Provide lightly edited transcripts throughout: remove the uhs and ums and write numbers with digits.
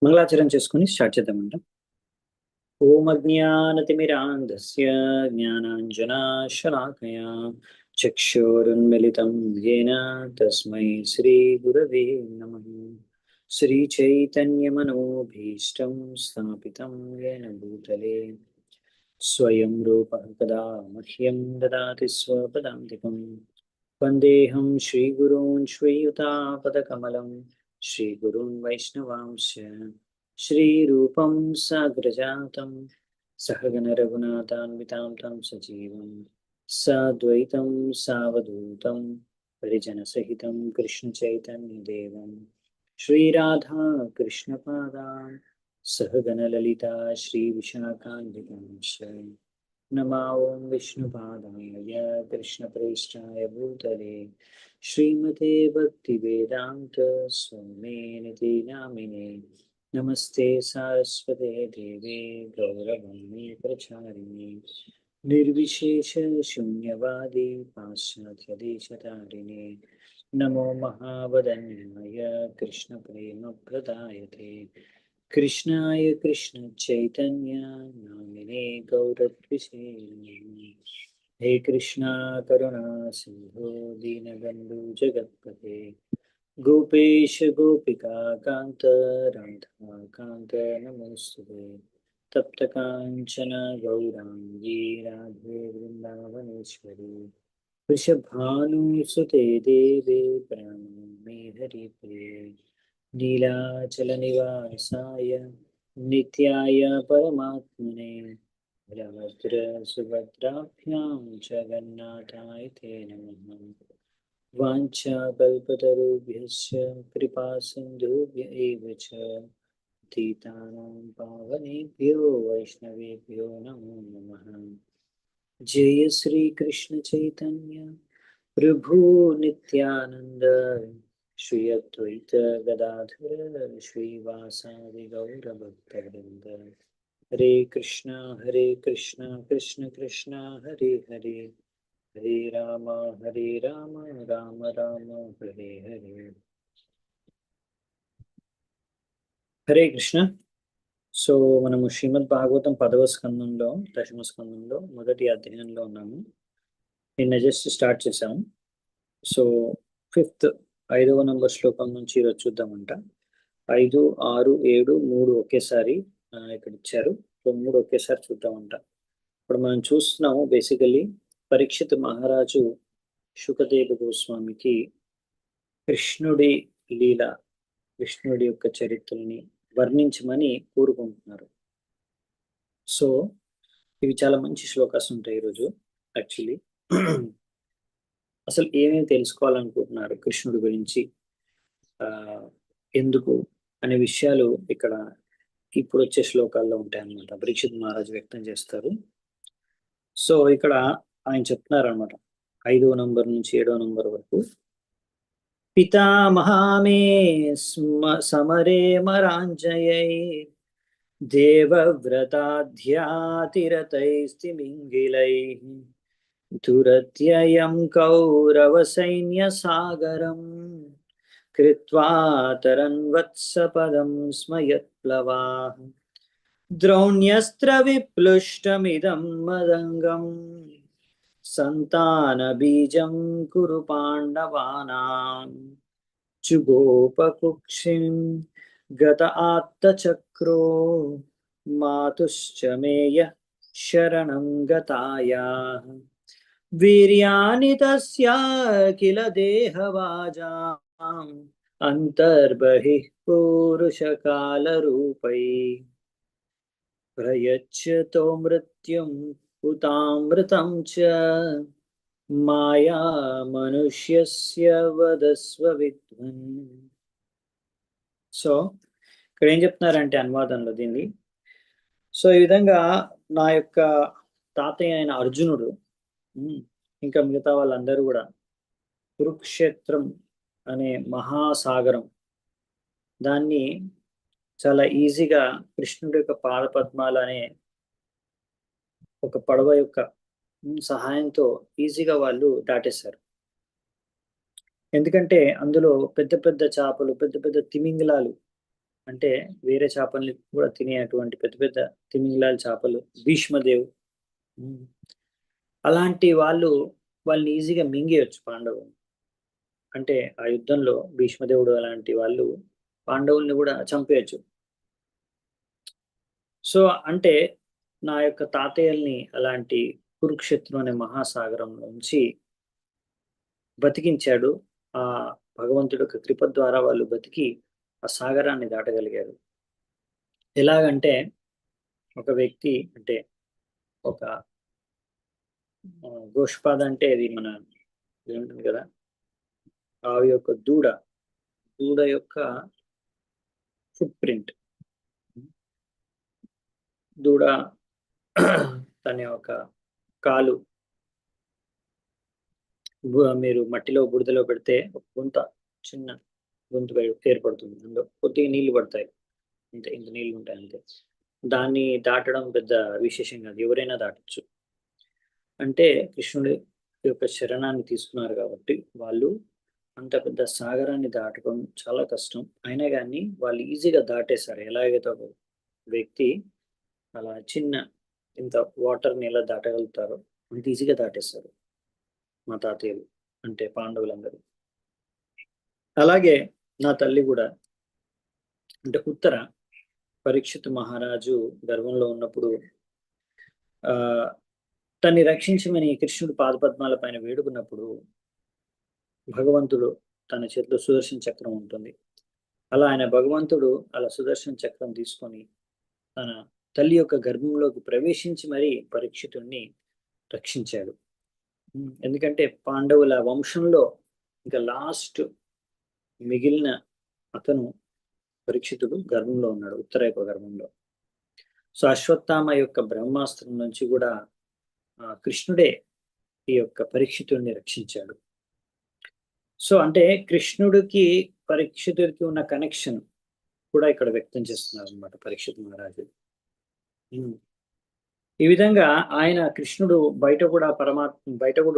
మంగళాచరణ చేసుకుని స్టార్ట్ చేద్దామంట. ఓం అజ్ఞానతిమిరాంధస్య జ్ఞానాంజనాశలాకయా చక్షురున్మిళితం యేన తస్మై శ్రీగురవే నమః. శ్రీచైతన్యమనోభీష్టం స్థాపితం యేన భూతలే స్వయం రూపः కదా మह्यं దదాతి స్వపదాంతికం. వందేహం శ్రీగురూన్ శ్రీయుతాపదకమలం శ్రీగురూన్ వైష్ణవాంశ శ్రీరూపం సాగ్రజాతం సహగణ రఘునాథాన్వితాం తం సజీవం సాద్వైతం సావధూతం పరిజనసహితం కృష్ణ చైతన్యదేవం శ్రీరాధా కృష్ణపాదాన్ సహగణ లలితా శ్రీ విశాఖాన్వితాంశ नमा ओं विष्णुपादाय कृष्णप्रेष्ठाय भूतले श्रीमते भक्तिवेदान्त स्वामिनिति नामिने नमस्ते सारस्वते देवे गौरवाणी प्रचारिणे निर्विशेष शून्यवादी पाश्चात्यदेशतारिणे नमो महावदन्याय कृष्णप्रेमप्रदायते कृष्णाय कृष्ण चैतन्य नामिने गौरत्विषे हे कृष्णा करुणा सिंधु दीनबंधु जगत्पते गोपेश गोपिका कांत राधा कांत नमोस्तुते तप्त कांचन गौरांगी राधे वृंदावनेश्वरी वृषभानुसुते देवे प्रणमामि हरिप्रिये नीलाचलनिवासाय नित्याय परमात्मने बलभद्रसुभद्राभ्यां जगन्नाथाय ते नमः. वाञ्छाकल्पतरुभ्यश्च कृपासिन्धुभ्य एव च पतितानां पावनेभ्यो वैष्णवेभ्यो नमो नमः. जय श्री कृष्ण चैतन्य प्रभु नित्यानंद श्री अद्वैत गदाधर श्रीवासादि गौरभक्तवृंद. हरे कृष्णा कृष्ण कृष्ण हरे हरे हरे राम राम राम हरे हरे. హరే కృష్ణ. సో మనము శ్రీమద్ భాగవతం 10వ స్కందంలో దశమ స్కందంలో మొదటి అధ్యాయంలో ఉన్నాము. నిన్న జస్ట్ స్టార్ట్ చేసాము. సో ఐదవ నంబర్ శ్లోకం నుంచి ఈరోజు చూద్దామంట. 5, 6, 7, 3 ఒకేసారి ఇక్కడ ఇచ్చారు. సో 3 ఒకేసారి చూద్దామంట. ఇప్పుడు మనం చూస్తున్నాము బేసికలీ పరీక్షిత్ మహారాజు శుకదేవ గోస్వామికి కృష్ణుడి లీల, కృష్ణుడి యొక్క చరిత్రని వర్ణించమని కోరుకుంటున్నారు. సో ఇవి చాలా మంచి శ్లోకాస్ ఉంటాయి ఈరోజు. యాక్చువల్లీ అసలు ఏమేమి తెలుసుకోవాలనుకుంటున్నారు కృష్ణుడి గురించి, ఎందుకు అనే విషయాలు ఇక్కడ ఇప్పుడు వచ్చే శ్లోకాల్లో ఉంటాయన్నమాట. పరీక్షిత్ మహారాజు వ్యక్తం చేస్తారు. సో ఇక్కడ ఆయన చెప్తున్నారు అనమాట 5వ నంబర్ నుంచి 7వ నంబర్ వరకు. పితామహామే సమరే మరాంజయై దేవవ్రతాధ్యాతిరతైస్తిమింగిలైః దురత్యయం కౌరవ సైన్య సాగరం కృత్వా తరన్వత్సపదం స్మయత్ప్లవాః ద్రోణ్యస్త్ర విప్లుష్టమిదం మదంగం సంతాన బీజం కురు పాండవానాం చుగోపకుక్షిం గత ఆత్తచక్రో మాతుశ్చ మేయ శరణం గతాయాః వీర్యాని తస్యా కిల దేహవాజాం అంతర్బహిః పురుషకాలరూపై ప్రయచ్చతో మృత్యుం ఉతామృతం చ మాయా మనుష్యస్య వదస్వ విద్వన్. సో ఇక్కడ ఏం చెప్తున్నారంటే అనువాదంలో దీన్ని, సో ఈ విధంగా నా యొక్క తాతయ్య అయిన అర్జునుడు ఇంకా మిగతా వాళ్ళందరూ కూడా కురుక్షేత్రం అనే మహాసాగరం దాన్ని చాలా ఈజీగా కృష్ణుడి యొక్క పాదపద్మాల అనే ఒక పడవ యొక్క సహాయంతో ఈజీగా వాళ్ళు దాటేశారు. ఎందుకంటే అందులో పెద్ద పెద్ద చేపలు, పెద్ద పెద్ద తిమింగలాలు అంటే వేరే చేపల్ని కూడా తినేటువంటి పెద్ద పెద్ద తిమింగలాల చేపలు, భీష్మదేవ్, ఉమ్, అలాంటి వాళ్ళని ఈజీగా మింగేయచ్చు పాండవులు. అంటే ఆ యుద్ధంలో భీష్మదేవుడు అలాంటి వాళ్ళు పాండవుల్ని కూడా చంపేయచ్చు. సో అంటే నా యొక్క తాతయ్యల్ని అలాంటి కురుక్షేత్రం అనే మహాసాగరం నుంచి బతికించాడు. ఆ భగవంతుడి యొక్క కృప ద్వారా వాళ్ళు బతికి ఆ సాగరాన్ని దాటగలిగారు. ఎలాగంటే ఒక వ్యక్తి అంటే ఒక గోష్పాద అంటే అది మన ఏముంటుంది కదా, ఆవి యొక్క దూడ యొక్క ఫుట్ ప్రింట్. దూడ తన యొక్క కాలు మీరు మట్టిలో బురదలో పెడితే ఒక చిన్న గుంత ఏర్పడుతుంది. అందులో కొద్దిగా నీళ్లు పడతాయి, అంతే, ఇంత నీళ్లు ఉంటాయి అంతే. దాన్ని దాటడం పెద్ద విశేషం కాదు, ఎవరైనా దాటచ్చు. అంటే కృష్ణుడి యొక్క శరణాన్ని తీసుకున్నారు కాబట్టి వాళ్ళు అంత పెద్ద సాగరాన్ని దాటడం చాలా కష్టం. అయినా కానీ వాళ్ళు ఈజీగా దాటేశారు. ఎలాగైతే ఒక వ్యక్తి అలా చిన్న ఇంత వాటర్ని ఎలా దాటగలుగుతారో అంత ఈజీగా దాటేస్తారు మా తాతయ్యలు, అంటే పాండవులందరూ. అలాగే నా తల్లి కూడా, అంటే ఉత్తర పరీక్షిత్ మహారాజు గర్భంలో ఉన్నప్పుడు ఆ తన్ని రక్షించమని కృష్ణుడు పాదపద్మాల పైన వేడుకున్నప్పుడు భగవంతుడు తన చేతిలో సుదర్శన చక్రం ఉంటుంది. అలా ఆయన భగవంతుడు అలా సుదర్శన చక్రం తీసుకొని తన తల్లి యొక్క గర్భంలోకి ప్రవేశించి మరీ పరీక్షితుణ్ణి రక్షించాడు. ఎందుకంటే పాండవుల వంశంలో ఇంకా లాస్ట్ మిగిలిన అతను పరీక్షితుడు గర్భంలో ఉన్నాడు, ఉత్తర యొక్క గర్భంలో. సో అశ్వత్థామ యొక్క బ్రహ్మాస్త్రం నుంచి కూడా కృష్ణుడే ఈ యొక్క పరీక్షితుడిని రక్షించాడు. సో అంటే కృష్ణుడికి పరీక్షితుడికి ఉన్న కనెక్షన్ కూడా ఇక్కడ వ్యక్తం చేస్తున్నారు అనమాట పరీక్షిత్ మహారాజు. ఈ విధంగా ఆయన కృష్ణుడు బయట కూడా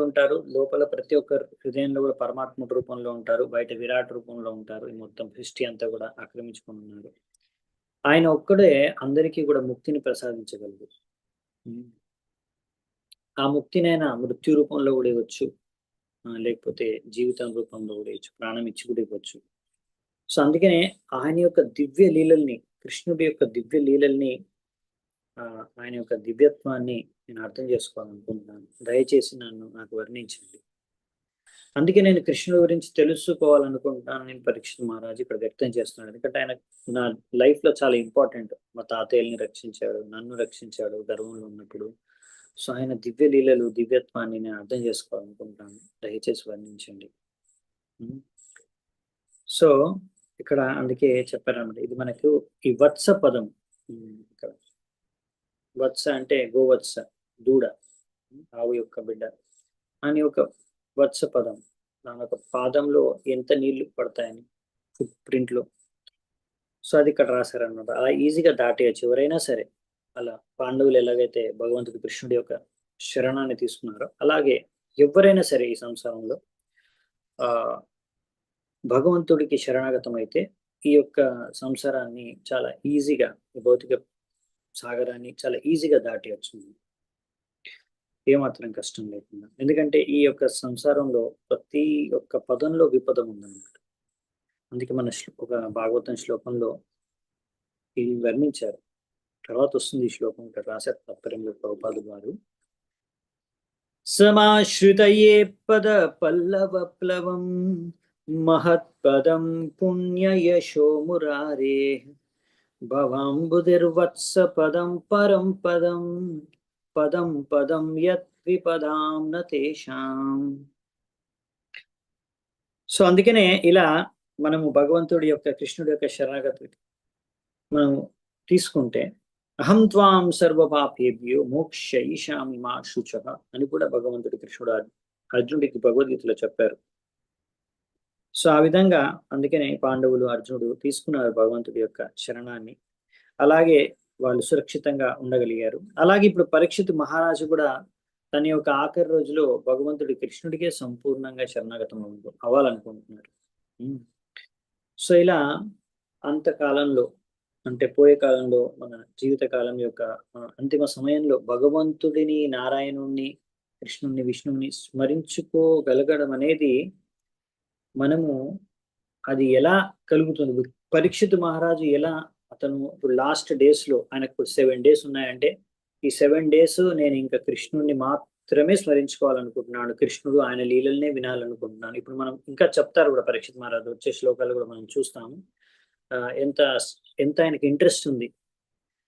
ఉంటారు, లోపల ప్రతి ఒక్కరు హృదయంలో కూడా పరమాత్మ రూపంలో ఉంటారు, బయట విరాట్ రూపంలో ఉంటారు. ఈ మొత్తం సృష్టి అంతా కూడా ఆక్రమించుకొని ఉన్నారు. ఆయన ఒక్కడే అందరికీ కూడా ముక్తిని ప్రసాదించగలరు. ఆ ముక్తినైనా మృత్యు రూపంలో కూడా ఇవ్వచ్చు, లేకపోతే జీవితం రూపంలో కూడా ఇవ్వచ్చు, ప్రాణం ఇచ్చి కూడా ఇవ్వచ్చు. సో అందుకనే ఆయన యొక్క దివ్య లీలల్ని, కృష్ణుడి యొక్క దివ్య లీలల్ని, ఆయన యొక్క దివ్యత్వాన్ని నేను అర్థం చేసుకోవాలనుకుంటున్నాను. దయచేసి నాకు వర్ణించండి. అందుకే నేను కృష్ణుడి గురించి తెలుసుకోవాలనుకుంటున్నాను నేను పరీక్షిత్ మహారాజు ఇక్కడ వ్యక్తం చేస్తున్నాడు. ఎందుకంటే ఆయన నా లైఫ్ లో చాలా ఇంపార్టెంట్. మా తాతయ్యని రక్షించాడు, నన్ను రక్షించాడు గర్వంలో ఉన్నప్పుడు. సో ఆయన దివ్య లీలలు, దివ్యత్వాన్ని నేను అర్థం చేసుకోవాలనుకుంటున్నాను, దయచేసి వర్ణించండి. సో ఇక్కడ అందుకే చెప్పారన్నమాట, ఇది మనకు ఈ వత్స పదం. ఇక్కడ వత్స అంటే గోవత్స, దూడ, ఆవు యొక్క బిడ్డ అని ఒక వత్స పదం. దాని ఒక పాదంలో ఎంత నీళ్లు పడతాయని ఫుట్ ప్రింట్ లో. సో అది ఇక్కడ రాశారనమాట. అలా ఈజీగా దాటేయచ్చు ఎవరైనా సరే. అలా పాండవులు ఎలాగైతే భగవంతుడు కృష్ణుడి యొక్క శరణాన్ని తీసుకున్నారో అలాగే ఎవరైనా సరే ఈ సంసారంలో భగవంతుడికి శరణాగతం అయితే ఈ యొక్క సంసారాన్ని చాలా ఈజీగా, భౌతిక సాగరాన్ని చాలా ఈజీగా దాటేయచ్చు, ఏమాత్రం కష్టం లేకుండా. ఎందుకంటే ఈ యొక్క సంసారంలో ప్రతి ఒక్క పదంలో విపదం ఉందన్నమాట. అందుకే మన ఒక భాగవతం శ్లోకంలో ఇది వర్ణించారు. తర్వాత వస్తుంది ఈ శ్లోకం, ఇక్కడ రాశారు తాత్పర్యంలో ప్రభుపాదులు వారు. సమాశ్రితయే పద పల్లవ ప్లవం మహత్పదం పుణ్యయశో మురారే భవాంబుధిర్వత్స పదం పరం పదం పదం పదం యత్ విపదాం నతేషాం. సో అందుకనే ఇలా మనము భగవంతుడి యొక్క, కృష్ణుడి యొక్క శరణాగతి మనం తీసుకుంటే అహం త్వాం సర్వపాపేభ్యో మోక్షయిషామి మా శుచః అని కూడా భగవంతుడి కృష్ణుడు అర్జునుడికి భగవద్గీతలో చెప్పారు. సో ఆ విధంగా అందుకనే పాండవులు, అర్జునుడు తీసుకున్నారు భగవంతుడి యొక్క శరణాన్ని. అలాగే వాళ్ళు సురక్షితంగా ఉండగలిగారు. అలాగే ఇప్పుడు పరీక్షిత్ మహారాజు కూడా తన యొక్క ఆఖరి రోజులో భగవంతుడి కృష్ణుడికే సంపూర్ణంగా శరణాగతం అవ్వాలనుకుంటున్నారు. సో ఇలా అంతకాలంలో అంటే పోయే కాలంలో మన జీవిత కాలం యొక్క అంతిమ సమయంలో భగవంతుడిని, నారాయణుణ్ణి, కృష్ణుణ్ణి, విష్ణువుని స్మరించుకోగలగడం అనేది మనము అది ఎలా కలుగుతుంది? పరీక్షిత్ మహారాజు ఎలా అతను ఇప్పుడు లాస్ట్ డేస్ లో ఆయనకు 7 days ఉన్నాయంటే ఈ 7 days నేను ఇంకా కృష్ణుడిని మాత్రమే స్మరించుకోవాలనుకుంటున్నాను, కృష్ణుడు ఆయన లీలల్నే వినాలనుకుంటున్నాను. ఇప్పుడు మనం ఇంకా చెప్తారు కూడా పరీక్షిత్ మహారాజు వచ్చే శ్లోకాలు కూడా మనం చూస్తాము. ఎంత ఎంత ఆయనకి ఇంట్రెస్ట్ ఉంది,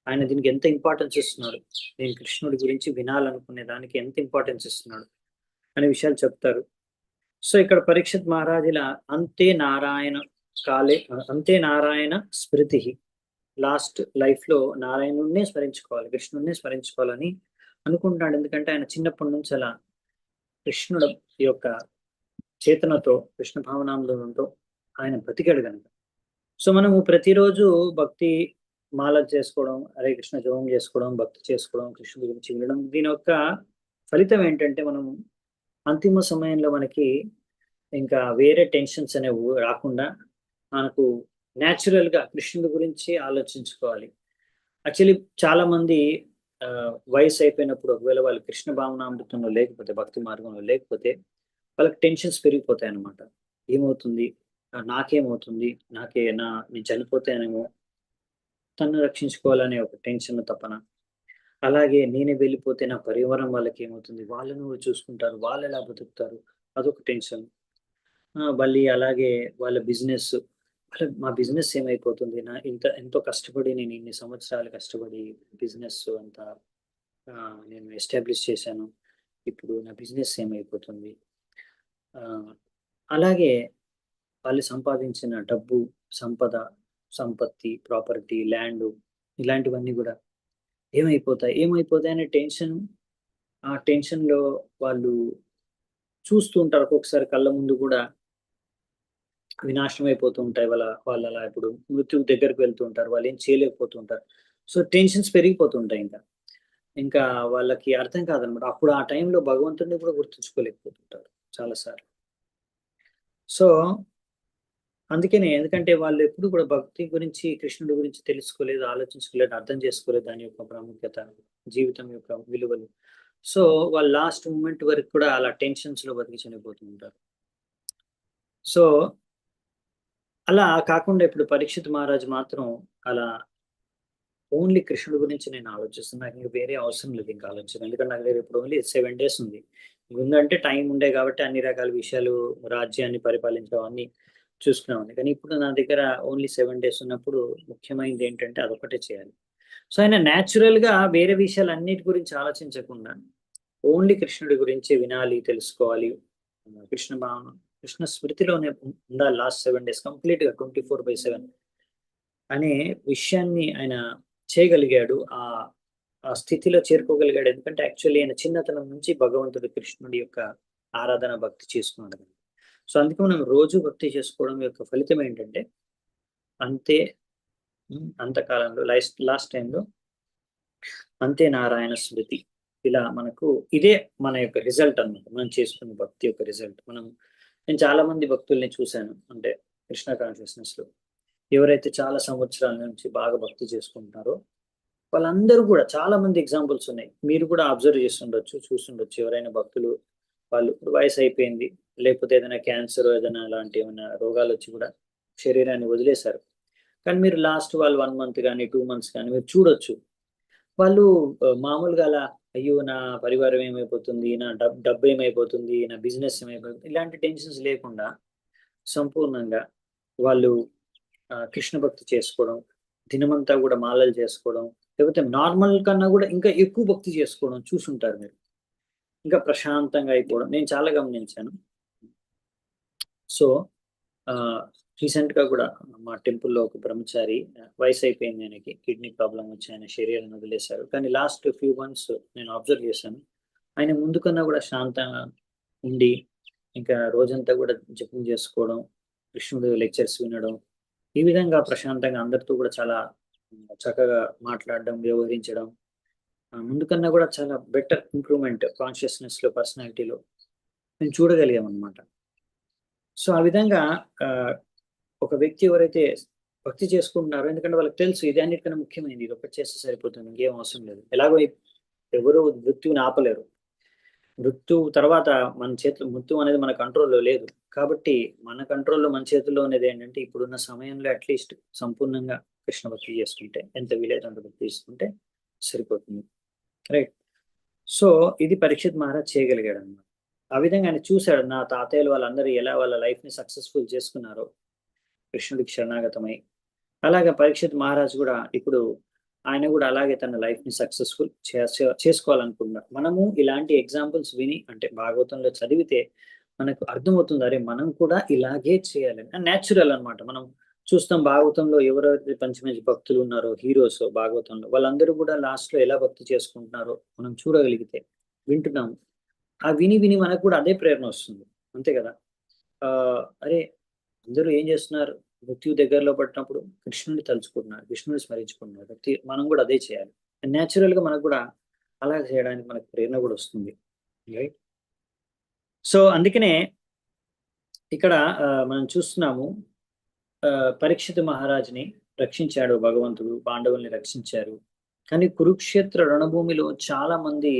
ఆయన దీనికి ఎంత ఇంపార్టెన్స్ ఇస్తున్నాడు, నేను కృష్ణుడి గురించి వినాలనుకునే దానికి ఎంత ఇంపార్టెన్స్ ఇస్తున్నాడు అనే విషయాలు చెప్తారు. సో ఇక్కడ పరీక్షిత్ మహారాజుల అంతే నారాయణ కాలే అంతే నారాయణ స్మృతి, లాస్ట్ లైఫ్ లో నారాయణుడినే స్మరించుకోవాలి, కృష్ణుడినే స్మరించుకోవాలని అనుకుంటున్నాడు. ఎందుకంటే ఆయన చిన్నప్పటి నుంచి అలా కృష్ణుడు యొక్క చేతనతో, కృష్ణ భావనామృతంతో ఆయన బతికాడు కనుక. సో మనము ప్రతిరోజు భక్తి మాల చేసుకోవడం, హరే కృష్ణ జపం చేసుకోవడం, భక్తి చేసుకోవడం, కృష్ణుడి గురించి వినడం, దీని యొక్క ఫలితం ఏంటంటే మనం అంతిమ సమయంలో మనకి ఇంకా వేరే టెన్షన్స్ అనేవి రాకుండా మనకు న్యాచురల్ గా కృష్ణుడి గురించి ఆలోచించుకోవాలి. యాక్చువల్లీ చాలా మంది వయసు అయిపోయినప్పుడు ఒకవేళ వాళ్ళు కృష్ణ భావనామృతంలో లేకపోతే, భక్తి మార్గంలో లేకపోతే వాళ్ళకి టెన్షన్స్ పెరిగిపోతాయి అన్నమాట. ఏమవుతుంది, నాకేమవుతుంది, నేను చనిపోతానేమో, తను రక్షించుకోవాలనే ఒక టెన్షన్ తపన. అలాగే నేనే వెళ్ళిపోతే నా పరివారం వాళ్ళకి ఏమవుతుంది, వాళ్ళను చూసుకుంటారు, వాళ్ళు ఎలా బతుకుతారు, అదొక టెన్షన్. మళ్ళీ అలాగే వాళ్ళ బిజినెస్, మా బిజినెస్ ఏమైపోతుంది, ఎంతో కష్టపడి నేను ఇన్ని సంవత్సరాలు కష్టపడి బిజినెస్ అంతా నేను ఎస్టాబ్లిష్ చేశాను, ఇప్పుడు నా బిజినెస్ ఏమైపోతుంది. అలాగే వాళ్ళు సంపాదించిన డబ్బు, సంపద, సంపత్తి, ప్రాపర్టీ, ల్యాండ్, ఇలాంటివన్నీ కూడా ఏమైపోతాయి అనే టెన్షన్. ఆ టెన్షన్లో వాళ్ళు చూస్తూ ఉంటారు, ఒక్కొక్కసారి కళ్ళ ముందు కూడా వినాశనం అయిపోతూ ఉంటాయి. వాళ్ళు అలా ఇప్పుడు మృత్యువు దగ్గరకు వెళ్తూ ఉంటారు, వాళ్ళు ఏం చేయలేకపోతూ ఉంటారు. సో టెన్షన్స్ పెరిగిపోతుంటాయి. ఇంకా వాళ్ళకి అర్థం కాదనమాట. అప్పుడు ఆ టైంలో భగవంతుడిని కూడా గుర్తుంచుకోలేకపోతుంటారు చాలాసార్లు. సో అందుకనే, ఎందుకంటే వాళ్ళు ఎప్పుడు కూడా భక్తి గురించి, కృష్ణుడి గురించి తెలుసుకోలేదు, ఆలోచించుకోలేదు, అర్థం చేసుకోలేదు దాని యొక్క ప్రాముఖ్యత, జీవితం యొక్క విలువలు. సో వాళ్ళు లాస్ట్ మూమెంట్ వరకు కూడా అలా టెన్షన్స్ లో బతికి చనిపోతూ ఉంటారు. సో అలా కాకుండా ఇప్పుడు పరీక్షిత్ మహారాజు మాత్రం అలా ఓన్లీ కృష్ణుడి గురించి నేను ఆలోచిస్తున్నాను, నాకు ఇంకా వేరే అవసరం లేదు ఇంకా ఆలోచన. ఎందుకంటే నాకు దగ్గర ఇప్పుడు ఓన్లీ 7 days ఉంది. ముందంటే టైం ఉండే కాబట్టి అన్ని రకాల విషయాలు, రాజ్యాన్ని పరిపాలించడం అన్ని చూసుకునేవాడిని. కానీ ఇప్పుడు నా దగ్గర ఓన్లీ 7 days ఉన్నప్పుడు ముఖ్యమైనది ఏంటంటే అదొకటే చేయాలి. సో ఆయన న్యాచురల్ గా వేరే విషయాలు అన్నిటి గురించి ఆలోచించకుండా ఓన్లీ కృష్ణుడి గురించి వినాలి, తెలుసుకోవాలి, కృష్ణ భావన, కృష్ణ స్మృతిలోనే ఉండాలి లాస్ట్ 7 days కంప్లీట్ గా 24/7 అనే విషయాన్ని ఆయన చేయగలిగాడు. ఆ స్థితిలో చేరుకోగలిగాడు. ఎందుకంటే యాక్చువల్లీ ఆయన చిన్నతనం నుంచి భగవంతుడు కృష్ణుడి యొక్క ఆరాధన, భక్తి చేసుకున్నాడు. సో అందుకే మనం రోజు భక్తి చేసుకోవడం యొక్క ఫలితం ఏంటంటే అంతే అంతకాలంలో లాస్ట్ టైంలో అంతే నారాయణ స్మృతి, ఇలా మనకు ఇదే మన యొక్క రిజల్ట్ అన్నమాట. మనం చేసుకున్న భక్తి యొక్క రిజల్ట్. నేను చాలా మంది భక్తుల్ని చూశాను, అంటే కృష్ణ కాన్షియస్నెస్ లో ఎవరైతే చాలా సంవత్సరాల నుంచి బాగా భక్తి చేసుకుంటున్నారో వాళ్ళందరూ కూడా, చాలా మంది ఎగ్జాంపుల్స్ ఉన్నాయి, మీరు కూడా అబ్జర్వ్ చేస్తుండొచ్చు, చూస్తుండొచ్చు. ఎవరైనా భక్తులు వాళ్ళు ఇప్పుడు వయసు అయిపోయింది, లేకపోతే ఏదైనా క్యాన్సర్, ఏదైనా అలాంటి ఏమైనా రోగాలు వచ్చి కూడా శరీరాన్ని వదిలేశారు. కానీ మీరు లాస్ట్ వాళ్ళు 1 month కానీ 2 months కానీ మీరు చూడొచ్చు, వాళ్ళు మామూలుగా అలా అయ్యో నా పరివారం ఏమైపోతుంది, నా డబ్బు ఏమైపోతుంది, నా బిజినెస్ ఏమైపోతుంది, ఇలాంటి టెన్షన్స్ లేకుండా సంపూర్ణంగా వాళ్ళు కృష్ణ భక్తి చేసుకోవడం, దినమంతా కూడా మాలలు చేసుకోవడం, లేకపోతే నార్మల్ కన్నా కూడా ఇంకా ఎక్కువ భక్తి చేసుకోవడం చూసుంటారు మీరు. ఇంకా ప్రశాంతంగా అయిపోవడం నేను చాలా గమనించాను. సో రీసెంట్ గా కూడా మా టెంపుల్లో ఒక బ్రహ్మచారి, వయసు అయిపోయింది, ఆయనకి కిడ్నీ ప్రాబ్లం వచ్చి ఆయన శరీరాన్ని వదిలేశారు. కానీ లాస్ట్ few months నేను అబ్జర్వ్ చేశాను, ఆయన ముందు కన్నా కూడా శాంతంగా ఉండి ఇంకా రోజంతా కూడా జపం చేసుకోవడం, కృష్ణుడు లెక్చర్స్ వినడం, ఈ విధంగా ప్రశాంతంగా అందరితో కూడా చాలా చక్కగా మాట్లాడడం, వ్యవహరించడం, ముందు కన్నా కూడా చాలా బెటర్ ఇంప్రూవ్మెంట్ కాన్షియస్నెస్ లో, పర్సనాలిటీలో మేము చూడగలిగాం అనమాట. సో ఆ విధంగా ఒక వ్యక్తి ఎవరైతే భక్తి చేసుకుంటున్నారు, ఎందుకంటే వాళ్ళకి తెలుసు ఇది అన్నిటికన్నా ముఖ్యమైనది, ఇది ఒకటి చేస్తే సరిపోతుంది, ఇంకేం అవసరం లేదు. ఎలాగో ఎవరు మృత్యువుని ఆపలేరు. మృత్యువు తర్వాత మన చేతులు, మృత్యు అనేది మన కంట్రోల్లో లేదు. కాబట్టి మన కంట్రోల్లో, మన చేతుల్లో ఉన్నది ఏంటంటే ఇప్పుడున్న సమయంలో అట్లీస్ట్ సంపూర్ణంగా కృష్ణ భక్తి చేసుకుంటే, ఎంత వీలైతే అంత భక్తి చేసుకుంటే సరిపోతుంది. రైట్. సో ఇది పరీక్షిత్ మహారాజ్ చేయగలిగాడు అనమాట. ఆ విధంగా ఆయన చూశాడు, నా తాతయ్యలు వాళ్ళందరూ ఎలా వాళ్ళ లైఫ్ ని సక్సెస్ఫుల్ చేసుకున్నారో కృష్ణుడికి శరణాగతమై. అలాగే పరీక్షిత్ మహారాజ్ కూడా ఇప్పుడు ఆయన కూడా అలాగే తన లైఫ్ ని సక్సెస్ఫుల్ చేసుకోవాలనుకుంటున్నారు. మనము ఇలాంటి ఎగ్జాంపుల్స్ విని, అంటే భాగవతంలో చదివితే మనకు అర్థమవుతుంది, అరే మనం కూడా ఇలాగే చేయాలని. న్యాచురల్ అన్నమాట. మనం చూస్తాం భాగవతంలో ఎవరైతే మంచి మంచి భక్తులు ఉన్నారో, హీరోస్ భాగవతంలో, వాళ్ళందరూ కూడా లాస్ట్ లో ఎలా భక్తి చేసుకుంటున్నారో మనం చూడగలిగితే, వింటున్నాము. ఆ విని విని మనకు కూడా అదే ప్రేరణ వస్తుంది, అంతే కదా. అరే అందరూ ఏం చేస్తున్నారు, మృత్యు దగ్గరలో పడినప్పుడు కృష్ణుని తలుచుకుంటున్నారు, కృష్ణుని స్మరించుకుంటున్నారు. భక్తి మనం కూడా అదే చేయాలి. న్యాచురల్ గా మనకు కూడా అలా చేయడానికి మనకు ప్రేరణ కూడా వస్తుంది. రైట్. సో అందుకనే ఇక్కడ మనం చూస్తున్నాము, పరీక్షిత్ మహారాజుని రక్షించాడు భగవంతుడు, పాండవుల్ని రక్షించారు. కానీ కురుక్షేత్ర రణభూమిలో చాలా మంది,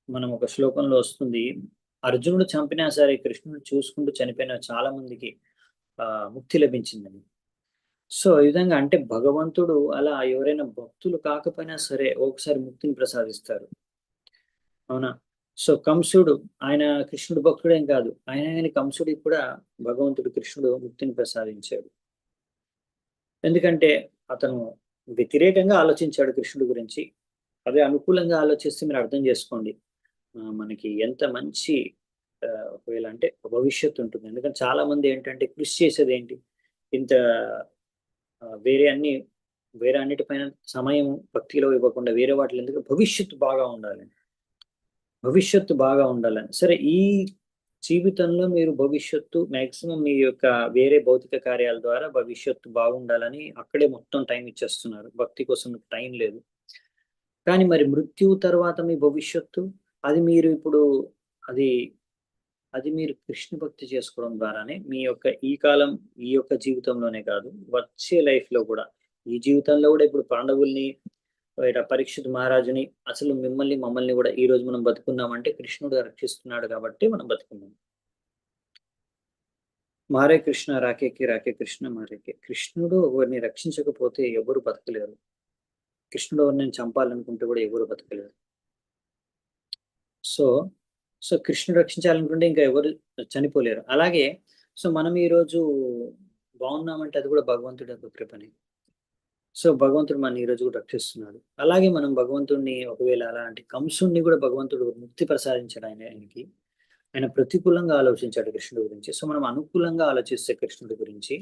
మనం ఒక శ్లోకంలో వస్తుంది, అర్జునుడు చంపినా సరే కృష్ణుడు చూసుకుంటూ చనిపోయిన చాలా మందికి ముక్తి లభించిందని. సో ఈ విధంగా అంటే భగవంతుడు అలా ఎవరైనా భక్తులు కాకపోయినా సరే ఒకసారి ముక్తిని ప్రసాదిస్తారు, అవునా. సో కంసుడు, ఆయన కృష్ణుడు భక్తుడేం కాదు, ఆయన కానీ కంసుడికి కూడా భగవంతుడు కృష్ణుడు ముక్తిని ప్రసాదించాడు. ఎందుకంటే అతను వ్యతిరేకంగా ఆలోచించాడు కృష్ణుడి గురించి. అదే అనుకూలంగా ఆలోచిస్తే మీరు అర్థం చేసుకోండి మనకి ఎంత మంచి ఒకవేళ అంటే భవిష్యత్తు ఉంటుంది. ఎందుకంటే చాలా మంది ఏంటంటే కృషి చేసేది ఏంటి, ఇంత వేరే అన్నిటిపైన సమయం భక్తిలో ఇవ్వకుండా వేరే వాటిలో ఎందుకు, భవిష్యత్తు బాగా ఉండాలని. సరే ఈ జీవితంలో మీరు భవిష్యత్తు మాక్సిమం మీ యొక్క వేరే భౌతిక కార్యాల ద్వారా భవిష్యత్తు బాగుండాలని అక్కడే మొత్తం టైం ఇచ్చేస్తున్నారు, భక్తి కోసం టైం లేదు. కానీ మరి మృత్యువు తర్వాత మీ భవిష్యత్తు, అది మీరు ఇప్పుడు అది అది మీరు కృష్ణ భక్తి చేసుకోవడం ద్వారానే మీ యొక్క ఈ కాలం, ఈ యొక్క జీవితంలోనే కాదు, వచ్చే లైఫ్ లో కూడా, ఈ జీవితంలో కూడా ఇప్పుడు పాండవుల్ని, పరీక్షిత్ మహారాజుని, అసలు మమ్మల్ని కూడా ఈ రోజు మనం బతుకున్నామంటే కృష్ణుడు రక్షిస్తున్నాడు కాబట్టి మనం బతుకున్నాం. మారే కృష్ణ రాకేకి, రాకే కృష్ణ మారేకే. కృష్ణుడు ఎవరిని రక్షించకపోతే ఎవరు బతకలేరు. కృష్ణుడు ఎవరిని చంపాలనుకుంటే కూడా ఎవరు బతకలేరు. సో సో కృష్ణుడు రక్షించాలనుకుంటే ఇంకా ఎవరు చనిపోలేరు. అలాగే సో మనం ఈరోజు బాగున్నామంటే అది కూడా భగవంతుడి యొక్క కృపని. సో భగవంతుడు మన ఈరోజు కూడా రక్షిస్తున్నాడు. అలాగే మనం భగవంతుడిని ఒకవేళ అలాంటి కంసుడిని కూడా భగవంతుడు ముక్తి ప్రసాదించాడు ఆయనకి. ఆయన ప్రతికూలంగా ఆలోచించాడు కృష్ణుడి గురించి. సో మనం అనుకూలంగా ఆలోచిస్తే కృష్ణుడి గురించి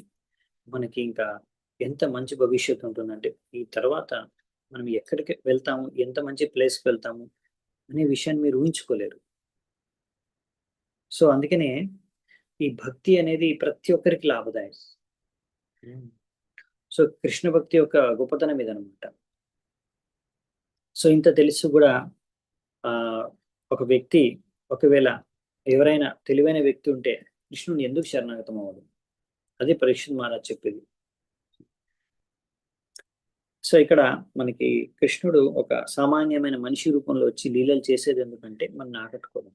మనకి ఇంకా ఎంత మంచి భవిష్యత్తు ఉంటుందంటే, ఈ తర్వాత మనం ఎక్కడికి వెళ్తాము, ఎంత మంచి ప్లేస్కి వెళ్తాము అనే విషయాన్ని మీరు ఊహించుకోలేరు. సో అందుకనే ఈ భక్తి అనేది ప్రతి ఒక్కరికి లాభదాయం. సో కృష్ణ భక్తి యొక్క గొప్పతనం ఇదనమాట. సో ఇంత తెలుసు కూడా ఒక వ్యక్తి, ఒకవేళ ఎవరైనా తెలివైన వ్యక్తి ఉంటే కృష్ణుని ఎందుకు శరణాగతం అవ్వదు, అదే పరీక్షిత్ మహారాజ్ చెప్పేది. సో ఇక్కడ మనకి కృష్ణుడు ఒక సామాన్యమైన మనిషి రూపంలో వచ్చి లీలలు చేసేది ఎందుకంటే మనం ఆకట్టుకోవడం.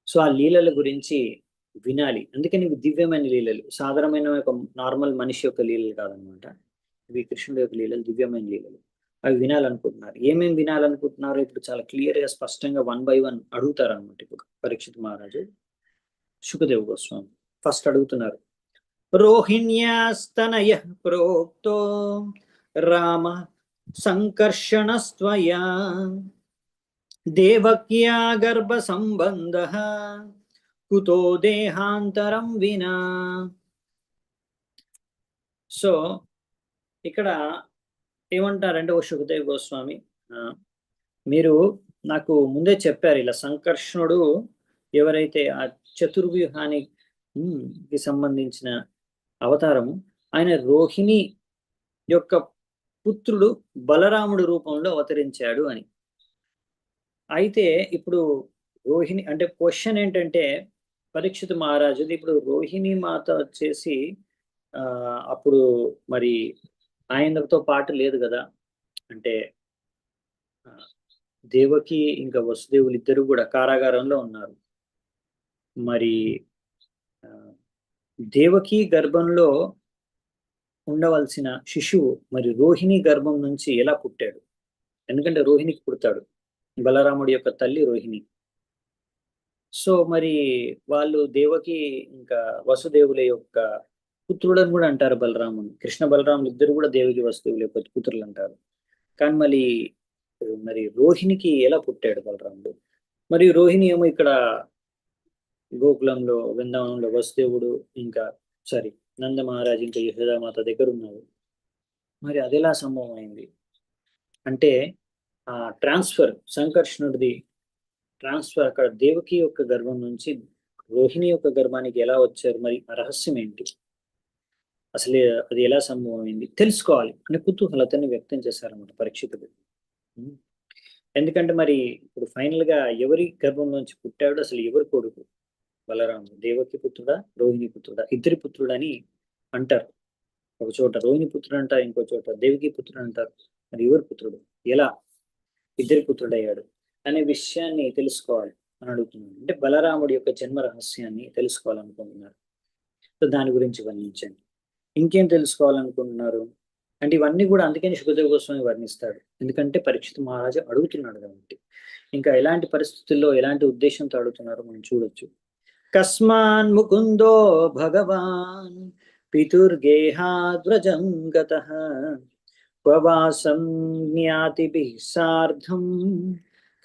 సో ఆ లీలల గురించి వినాలి. అందుకని ఇవి దివ్యమైన లీలలు, సాధారణమైన ఒక నార్మల్ మనిషి యొక్క లీలలు కాదనమాట. ఇవి కృష్ణుడి యొక్క లీలలు, దివ్యమైన లీలలు. అవి వినాలనుకుంటున్నారు. ఏమేమి వినాలనుకుంటున్నారో ఇప్పుడు చాలా క్లియర్ గా స్పష్టంగా 1 by 1 అడుగుతారు అనమాట. ఇప్పుడు పరీక్షిత్ మహారాజు శుకదేవ్ గోస్వామి ఫస్ట్ అడుగుతున్నారు, రోహిణ్యాస్తనయ ప్రోక్తో రామ సంకర్షణస్త్వయా దేవక్యా గర్భ సంబంధ కుతో దేహాంతరం వినా. సో ఇక్కడ ఏమంటారంటే, ఓ శుకదేవ్ గోస్వామి, మీరు నాకు ముందే చెప్పారు ఇలా సంకర్షణుడు ఎవరైతే ఆ చతుర్వ్యూహానికి సంబంధించిన అవతారము, ఆయన రోహిణి యొక్క పుత్రుడు బలరాముడు రూపంలో అవతరించాడు అని. అయితే ఇప్పుడు రోహిణి అంటే క్వశ్చన్ ఏంటంటే, పరీక్షిత్ మహారాజుది ఇప్పుడు రోహిణి మాత వచ్చేసి అప్పుడు మరి ఆయనతో పాటు లేదు కదా, అంటే ఆ, దేవకి ఇంకా వసుదేవులు ఇద్దరు కూడా కారాగారంలో ఉన్నారు. మరి ఆ, దేవకి గర్భంలో ఉండవలసిన శిశువు మరి రోహిణి గర్భం నుంచి ఎలా పుట్టాడు? ఎందుకంటే రోహిణికి పుడతాడు, బలరాముడి యొక్క తల్లి రోహిణి. సో మరి వాళ్ళు దేవకి ఇంకా వసుదేవుల యొక్క పుత్రుడని కూడా అంటారు బలరాముని. కృష్ణ బలరాములు ఇద్దరు కూడా దేవకి వసుదేవుల యొక్క పుత్రులు అంటారు. కానీ మరి రోహిణికి ఎలా పుట్టాడు బలరాముడు? మరి రోహిణి ఏమో ఇక్కడ గోకులంలో బృందావనంలో వసుదేవుడు ఇంకా సారీ నంద మహారాజ్ ఇంకా యశోదామాత దగ్గర ఉన్నారు. మరి అది ఎలా సంభవం అయింది అంటే ఆ ట్రాన్స్ఫర్ సంకర్షణుడిది ట్రాన్స్ఫర్ అక్కడ దేవకి యొక్క గర్భం నుంచి రోహిణి యొక్క గర్భానికి ఎలా వచ్చారు? మరి ఆ రహస్యం ఏంటి? అసలు అది ఎలా సంభవం అయింది తెలుసుకోవాలి అని కుతూహలతని వ్యక్తం చేశారన్నమాట పరీక్షితుడు. ఉం. ఎందుకంటే మరి ఇప్పుడు ఫైనల్ గా ఎవరి గర్భం నుంచి పుట్టాడు, అసలు ఎవరి కొడుకు? బలరాముడు దేవకి పుత్రుడా రోహిణి పుత్రుడా? ఇద్దరి పుత్రుడని అంటారు. ఒక చోట రోహిణి పుత్రుడు అంటారు, ఇంకో చోట దేవకి పుత్రుడు అంటారు. మరి ఎవరి పుత్రుడు? ఎలా ఇద్దరి పుత్రుడయ్యాడు అనే విషయాన్ని తెలుసుకోవాలి అని అడుగుతున్నాను. అంటే బలరాముడి యొక్క జన్మ రహస్యాన్ని తెలుసుకోవాలనుకుంటున్నారు. సో దాని గురించి వర్ణించండి. ఇంకేం తెలుసుకోవాలనుకుంటున్నారు అంటే ఇవన్నీ కూడా అందుకని శుకదేవ గోస్వామి వర్ణిస్తాడు, ఎందుకంటే పరీక్షిత్ మహారాజు అడుగుతున్నాడు కాబట్టి. ఇంకా ఎలాంటి పరిస్థితుల్లో ఎలాంటి ఉద్దేశంతో అడుగుతున్నారో మనం చూడొచ్చు. కస్మాన్ ముకుందో భగవాన్ పితుర్గేహాద్వ్రజం గతః క్వవాసం జ్ఞాతిభిః సార్ధం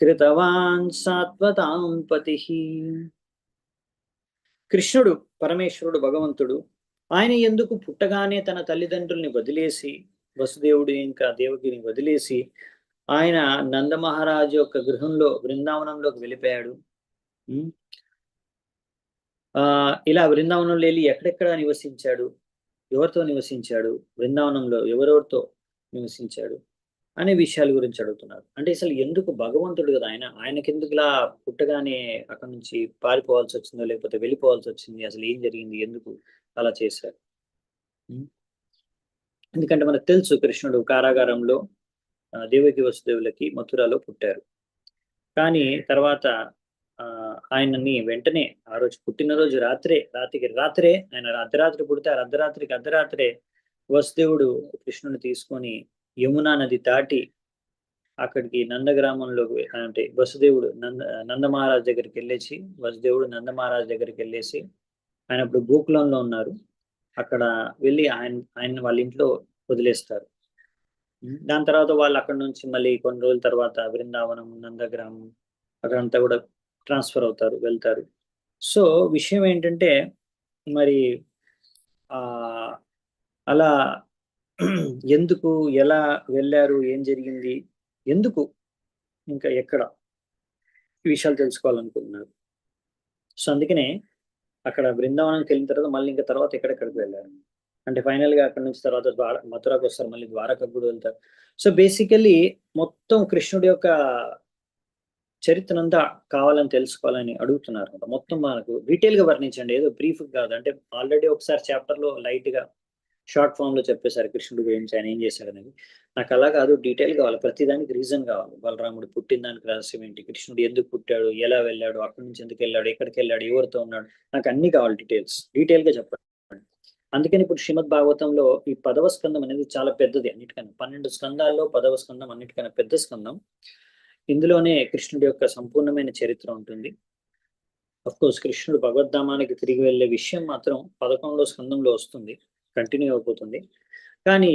కృతవాన్ సాత్వతాం పతిః. కృష్ణుడు పరమేశ్వరుడు భగవంతుడు ఆయన ఎందుకు పుట్టగానే తన తల్లిదండ్రుల్ని వదిలేసి వసుదేవుడు ఇంకా దేవకిని వదిలేసి ఆయన నందమహారాజు యొక్క గృహంలో బృందావనంలోకి వెళ్ళిపోయాడు? ఉం? ఇలా బృందావనంలో వెళ్ళి ఎక్కడెక్కడ నివసించాడు, ఎవరితో నివసించాడు, బృందావనంలో ఎవరెవరితో నివసించాడు అనే విషయాల గురించి అడుగుతున్నారు. అంటే అసలు ఎందుకు భగవంతుడు కదా ఆయన, ఆయనకెందుకు ఇలా పుట్టగానే అక్కడ నుంచి పారిపోవాల్సి వచ్చిందో లేకపోతే వెళ్ళిపోవాల్సి వచ్చింది, అసలు ఏం జరిగింది, ఎందుకు అలా చేశారు? ఉం? ఎందుకంటే మనకు తెలుసు కృష్ణుడు కారాగారంలో దేవకి వసుదేవులకి మథురాలో పుట్టారు. కానీ తర్వాత ఆయనని వెంటనే ఆ రోజు పుట్టినరోజు రాత్రికి రాత్రే ఆయన అర్ధరాత్రి పుడితే ఆ అర్ధరాత్రికి అర్ధరాత్రే వసుదేవుడు కృష్ణుని తీసుకొని యమునా నది దాటి అక్కడికి నందగ్రామంలోకి అంటే వసుదేవుడు నందమహారాజ్ దగ్గరికి వెళ్ళేసి వసుదేవుడు నందమహారాజ్ దగ్గరికి వెళ్ళేసి ఆయన ఇప్పుడు గోకులంలో ఉన్నారు, అక్కడ వెళ్ళి ఆయన వాళ్ళ ఇంట్లో వదిలేస్తారు. దాని తర్వాత వాళ్ళు అక్కడ నుంచి మళ్ళీ కొన్ని రోజుల తర్వాత బృందావనం నందగ్రామం అక్కడంతా కూడా ట్రాన్స్ఫర్ అవుతారు, వెళ్తారు. సో విషయం ఏంటంటే మరి ఆ అలా ఎందుకు ఎలా వెళ్ళారు, ఏం జరిగింది, ఎందుకు ఇంకా ఎక్కడ ఈ విషయాలు తెలుసుకోవాలనుకుంటున్నారు. సో అందుకనే అక్కడ బృందావనానికి వెళ్ళిన తర్వాత మళ్ళీ ఇంకా తర్వాత ఎక్కడెక్కడికి వెళ్ళారు అంటే ఫైనల్ గా అక్కడ నుంచి తర్వాత మథురాకు వస్తారు, మళ్ళీ ద్వారకకు కూడా వెళ్తారు. సో బేసికల్లీ మొత్తం కృష్ణుడి యొక్క చరిత్ర అంతా కావాలని తెలుసుకోవాలని అడుగుతున్నారు. మొత్తం మనకు డీటెయిల్ గా వర్ణించండి, ఏదో బ్రీఫ్ కాదు. అంటే ఆల్రెడీ ఒకసారి చాప్టర్ లో లైట్ గా షార్ట్ ఫామ్ లో చెప్పేశారు కృష్ణుడు గురించి, ఆయన ఏం చేశాడు అనేది. నాకు అలా కాదు, డీటెయిల్ కావాలి, ప్రతిదానికి రీజన్ కావాలి. బలరాముడు పుట్టిన దానికి రహస్యం ఏంటి, కృష్ణుడు ఎందుకు పుట్టాడు, ఎలా వెళ్ళాడు, అక్కడి నుంచి ఎందుకు వెళ్ళాడు, ఎక్కడికి వెళ్ళాడు, ఎవరితో ఉన్నాడు, నాకు అన్ని కావాలి, డీటెయిల్ గా చెప్పండి. అందుకని ఇప్పుడు శ్రీమద్ భాగవతంలో ఈ 10వ స్కందం అనేది చాలా పెద్దది, అన్నిటికన్నా 12 స్కందాల్లో 10వ స్కందం అన్నిటికన్నా పెద్ద స్కందం. ఇందులోనే కృష్ణుడి యొక్క సంపూర్ణమైన చరిత్ర ఉంటుంది. అఫ్ కోర్స్ కృష్ణుడు భగవద్ధామానికి తిరిగి వెళ్ళే విషయం మాత్రం 11వ స్కందంలో వస్తుంది, కంటిన్యూ అయిపోతుంది. కానీ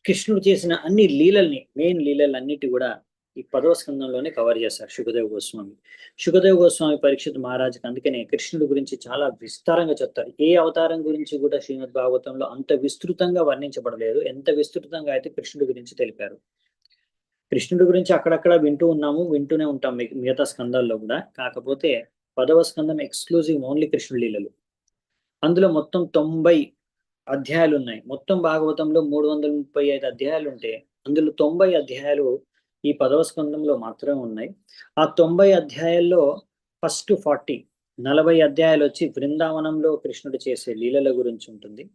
కృష్ణుడు చేసిన అన్ని లీలల్ని, మెయిన్ లీలలన్నిటి కూడా ఈ 10వ స్కందంలోనే కవర్ చేశారు శుకదేవ గోస్వామి. శుకదేవ గోస్వామి పరీక్షిత్ మహారాజుకి అందుకనే కృష్ణుడి గురించి చాలా విస్తారంగా చెప్తారు. ఏ అవతారం గురించి కూడా శ్రీమద్ భాగవతంలో అంత విస్తృతంగా వర్ణించబడలేదు, ఎంత విస్తృతంగా అయితే కృష్ణుడి గురించి తెలిపారు. కృష్ణుడి గురించి అక్కడక్కడ వింటూనే ఉంటాం మిగతా స్కందాల్లో కూడా. కాకపోతే 10వ స్కందం ఎక్స్క్లూజివ్ ఓన్లీ కృష్ణుడి లీలలు. అందులో మొత్తం 90 అధ్యాయాలు ఉన్నాయి. మొత్తం భాగవతంలో 335 అధ్యాయాలు ఉంటే అందులో 90 అధ్యాయాలు ఈ 10వ స్కందంలో మాత్రమే ఉన్నాయి. ఆ 90 అధ్యాయాల్లో ఫస్ట్ 40 అధ్యాయాలు వచ్చి బృందావనంలో కృష్ణుడు చేసే లీలల గురించి ఉంటుంది.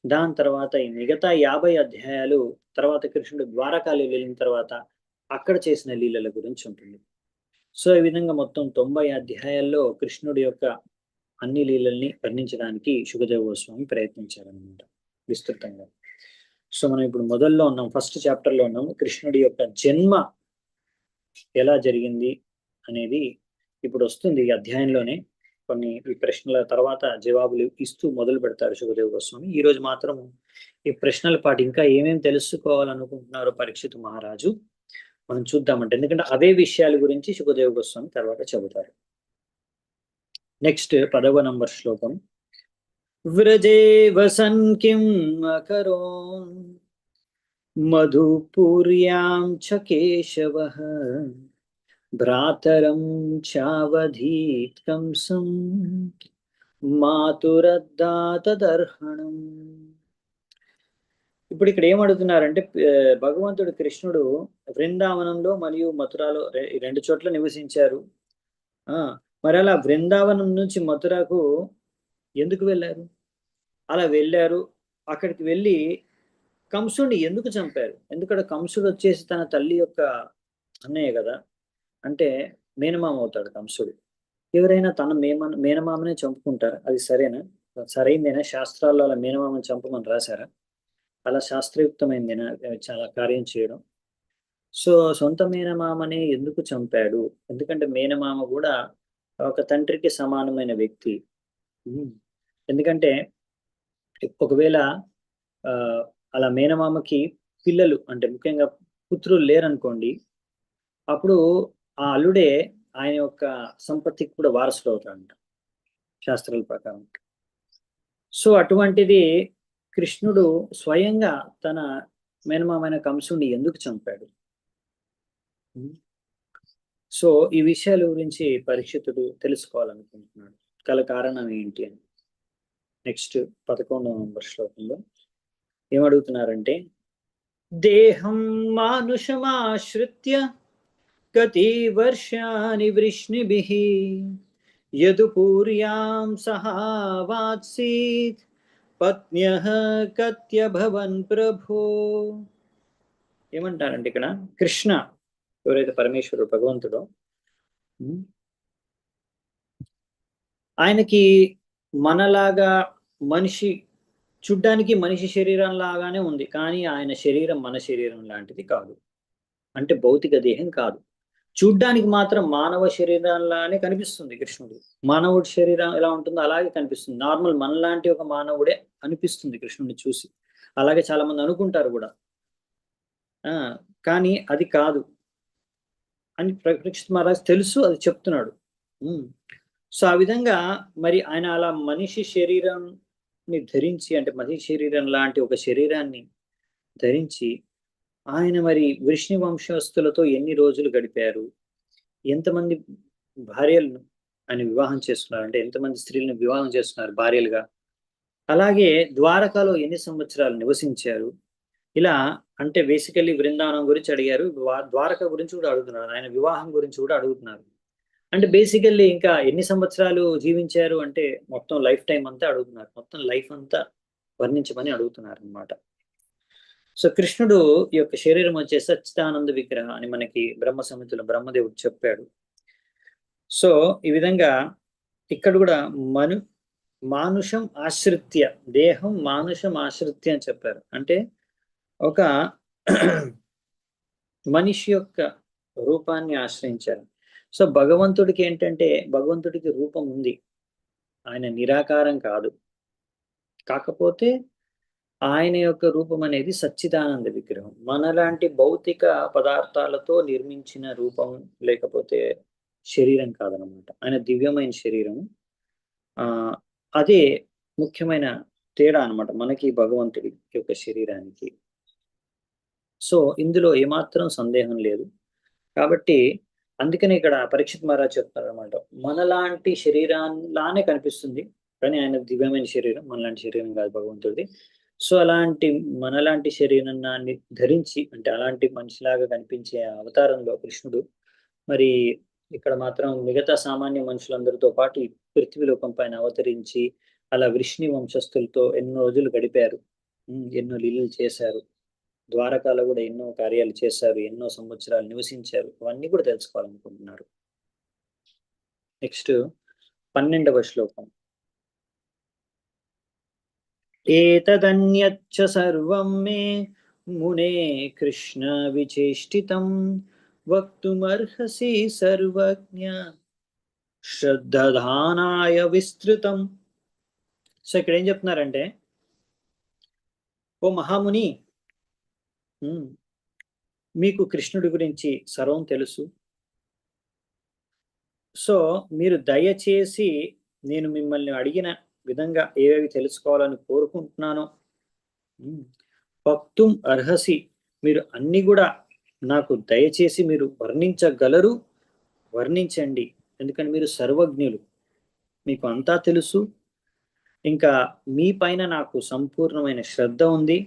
దాని తర్వాత ఈ మిగతా 50 అధ్యాయాలు తర్వాత కృష్ణుడు ద్వారకాలో వెళ్ళిన తర్వాత అక్కడ చేసిన లీలల గురించి ఉంటుంది. సో ఈ విధంగా మొత్తం 90 అధ్యాయాల్లో కృష్ణుడి యొక్క అన్ని లీలల్ని వర్ణించడానికి శుకదేవ గోస్వామి ప్రయత్నించారనమాట విస్తృతంగా. సో మనం ఇప్పుడు మొదల్లో ఉన్నాం, ఫస్ట్ చాప్టర్ లో ఉన్నాం. కృష్ణుడి యొక్క జన్మ ఎలా జరిగింది అనేది ఇప్పుడు వస్తుంది ఈ అధ్యాయంలోనే. కొన్ని ఈ ప్రశ్నల తర్వాత జవాబులు ఇస్తూ మొదలు పెడతారు శుకదేవ గోస్వామి. ఈ రోజు మాత్రం ఈ ప్రశ్నల పాటు ఇంకా ఏమేమి తెలుసుకోవాలనుకుంటున్నారో పరీక్షిత్ మహారాజు మనం చూద్దామంటే, ఎందుకంటే అవే విషయాల గురించి శుకదేవ గోస్వామి తర్వాత చెబుతారు. నెక్స్ట్ 10వ నంబర్ శ్లోకం. వ్రజే వసన్ కిం అకరోన్ మధుపుర్యాం చ కేశవః భ్రాతరం చావధీత్ కంసం మాతురద్దాతదర్హణం. ఇప్పుడు ఇక్కడ ఏమడుగుతున్నారంటే, భగవంతుడు కృష్ణుడు బృందావనంలో మరియు మథురాలో రెండు చోట్ల నివసించారు. మరి అలా బృందావనం నుంచి మథురకు ఎందుకు వెళ్ళారు? అలా వెళ్ళారు, అక్కడికి వెళ్ళి కంసుడిని ఎందుకు చంపారు? ఎందుకంటే కంసుడు వచ్చేసి తన తల్లి యొక్క అన్నయ్య కదా, అంటే మేనమామ అవుతాడు కంసుడు. ఎవరైనా తన మేనమామనే చంపుకుంటారు, అది సరేనా? సరైందేనా? శాస్త్రాల్లో అలా మేనమామని చంపమని రాశారా? అలా శాస్త్రయుక్తమైందేనా చాలా కార్యం చేయడం? సో సొంత మేనమామని ఎందుకు చంపాడు? ఎందుకంటే మేనమామ కూడా ఒక తండ్రికి సమానమైన వ్యక్తి. ఎందుకంటే ఒకవేళ అలా మేనమామకి పిల్లలు అంటే ముఖ్యంగా పుత్రులు లేరనుకోండి, అప్పుడు ఆ అల్లుడే ఆయన యొక్క సంపత్తికి కూడా వారసుడు అవుతాడంట శాస్త్రాల ప్రకారం. సో అటువంటిది కృష్ణుడు స్వయంగా తన మేనమామైన కంసుడిని ఎందుకు చంపాడు? సో ఈ విషయాల గురించి పరీక్షితుడు తెలుసుకోవాలనుకుంటున్నాడు, గల కారణం ఏంటి అని. నెక్స్ట్ 11వ నంబర్ శ్లోకంలో ఏమడుగుతున్నారంటే, దేహం మానుషమాశ్రిత్య కతి వర్షాని వృష్ణిభిః యదుపూర్యాం సహావాత్సీత్ పత్న్యః కత్యభవన్ ప్రభో. ఏమంటారంటే ఇక్కడ కృష్ణ ఎవరైతే పరమేశ్వరుడు భగవంతుడో, ఆయనకి మనలాగా మనిషి చూడ్డానికి మనిషి శరీరం లాగానే ఉంది, కానీ ఆయన శరీరం మన శరీరం లాంటిది కాదు. అంటే భౌతిక దేహం కాదు, చూడ్డానికి మాత్రం మానవ శరీరంలానే కనిపిస్తుంది కృష్ణుడు. మానవుడి శరీరం ఎలా ఉంటుందో అలాగే కనిపిస్తుంది, నార్మల్ మనలాంటి ఒక మానవుడే అనిపిస్తుంది కృష్ణుడిని చూసి. అలాగే చాలా మంది అనుకుంటారు కూడా, కానీ అది కాదు అని పరీక్షిత్ మహారాజ్ తెలుసు, అది చెప్తున్నాడు. సో ఆ విధంగా మరి ఆయన అలా మనిషి శరీరాన్ని ధరించి, అంటే మనిషి శరీరం లాంటి ఒక శరీరాన్ని ధరించి ఆయన మరి వృష్ణి వంశస్థులతో ఎన్ని రోజులు గడిపారు, ఎంతమంది భార్యలను ఆయన వివాహం చేసుకున్నారు, అంటే ఎంతమంది స్త్రీలను వివాహం చేస్తున్నారు భార్యలుగా, అలాగే ద్వారకాలో ఎన్ని సంవత్సరాలు నివసించారు. ఇలా అంటే బేసికల్లీ బృందావనం గురించి అడిగారు, ద్వారక గురించి కూడా అడుగుతున్నారు, ఆయన వివాహం గురించి కూడా అడుగుతున్నారు. అంటే బేసికల్లీ ఇంకా ఎన్ని సంవత్సరాలు జీవించారు అంటే మొత్తం లైఫ్ టైం అంతా అడుగుతున్నారు, మొత్తం లైఫ్ అంతా వర్ణించమని అడుగుతున్నారు అనమాట. సో కృష్ణుడు ఈ యొక్క శరీరం వచ్చే సచ్చిదానంద విగ్రహ అని మనకి బ్రహ్మ సమితిలో బ్రహ్మదేవుడు చెప్పాడు. సో ఈ విధంగా ఇక్కడ కూడా మానుషం ఆశ్రిత్య, దేహం మానుషం ఆశ్రిత్య అని చెప్పారు. అంటే ఒక మనిషి యొక్క రూపాన్ని ఆశ్రయించారు. సో భగవంతుడికి ఏంటంటే, భగవంతుడికి రూపం ఉంది, ఆయన నిరాకారం కాదు. కాకపోతే ఆయన యొక్క రూపం అనేది సచ్చిదానంద విగ్రహం, మనలాంటి భౌతిక పదార్థాలతో నిర్మించిన రూపం, లేకపోతే శరీరం కాదనమాట. ఆయన దివ్యమైన శరీరం. అదే ముఖ్యమైన తేడా అనమాట మనకి భగవంతుడి యొక్క శరీరానికి. సో ఇందులో ఏమాత్రం సందేహం లేదు. కాబట్టి అందుకని ఇక్కడ పరీక్షిత్ మహారాజ్ చెప్తారు అనమాట, మనలాంటి శరీరాలానే కనిపిస్తుంది, కానీ ఆయన దివ్యమైన శరీరం, మనలాంటి శరీరం కాదు భగవంతుడిది. సో అలాంటి మనలాంటి శరీరాన్ని ధరించి, అంటే అలాంటి మనిషిలాగా కనిపించే అవతారంలో కృష్ణుడు మరి ఇక్కడ మాత్రం మిగతా సామాన్య మనుషులందరితో పాటు ఈ పృథ్వీ లోకం పైన అవతరించి అలా వృష్ణి వంశస్థులతో ఎన్నో రోజులు గడిపారు. ఎన్నో లీలలు చేశారు, ద్వారకాలో కూడా ఎన్నో కార్యాలు చేశారు, ఎన్నో సంవత్సరాలు నివసించారు, అవన్నీ కూడా తెలుసుకోవాలనుకుంటున్నారు. నెక్స్ట్ 12వ శ్లోకం. ఏతదన్యచ్చ సర్వం మే మునే కృష్ణ విచేష్టితం వక్తుమర్హసి సర్వజ్ఞ శ్రద్ధధానాయ విస్తృతం. సో ఇక్కడ ఏం చెప్తున్నారంటే, ఓ మహాముని, మీకు కృష్ణుడి గురించి సర్వం తెలుసు. సో మీరు దయచేసి నేను మిమ్మల్ని అడిగిన విధంగా ఏవేవి తెలుసుకోవాలని కోరుకుంటున్నానో వక్తుం అర్హసి, మీరు అన్ని కూడా నాకు దయచేసి మీరు వర్ణించగలరు, వర్ణించండి. ఎందుకంటే మీరు సర్వజ్ఞులు, మీకు అంతా తెలుసు. ఇంకా మీ పైన నాకు సంపూర్ణమైన శ్రద్ధ ఉంది.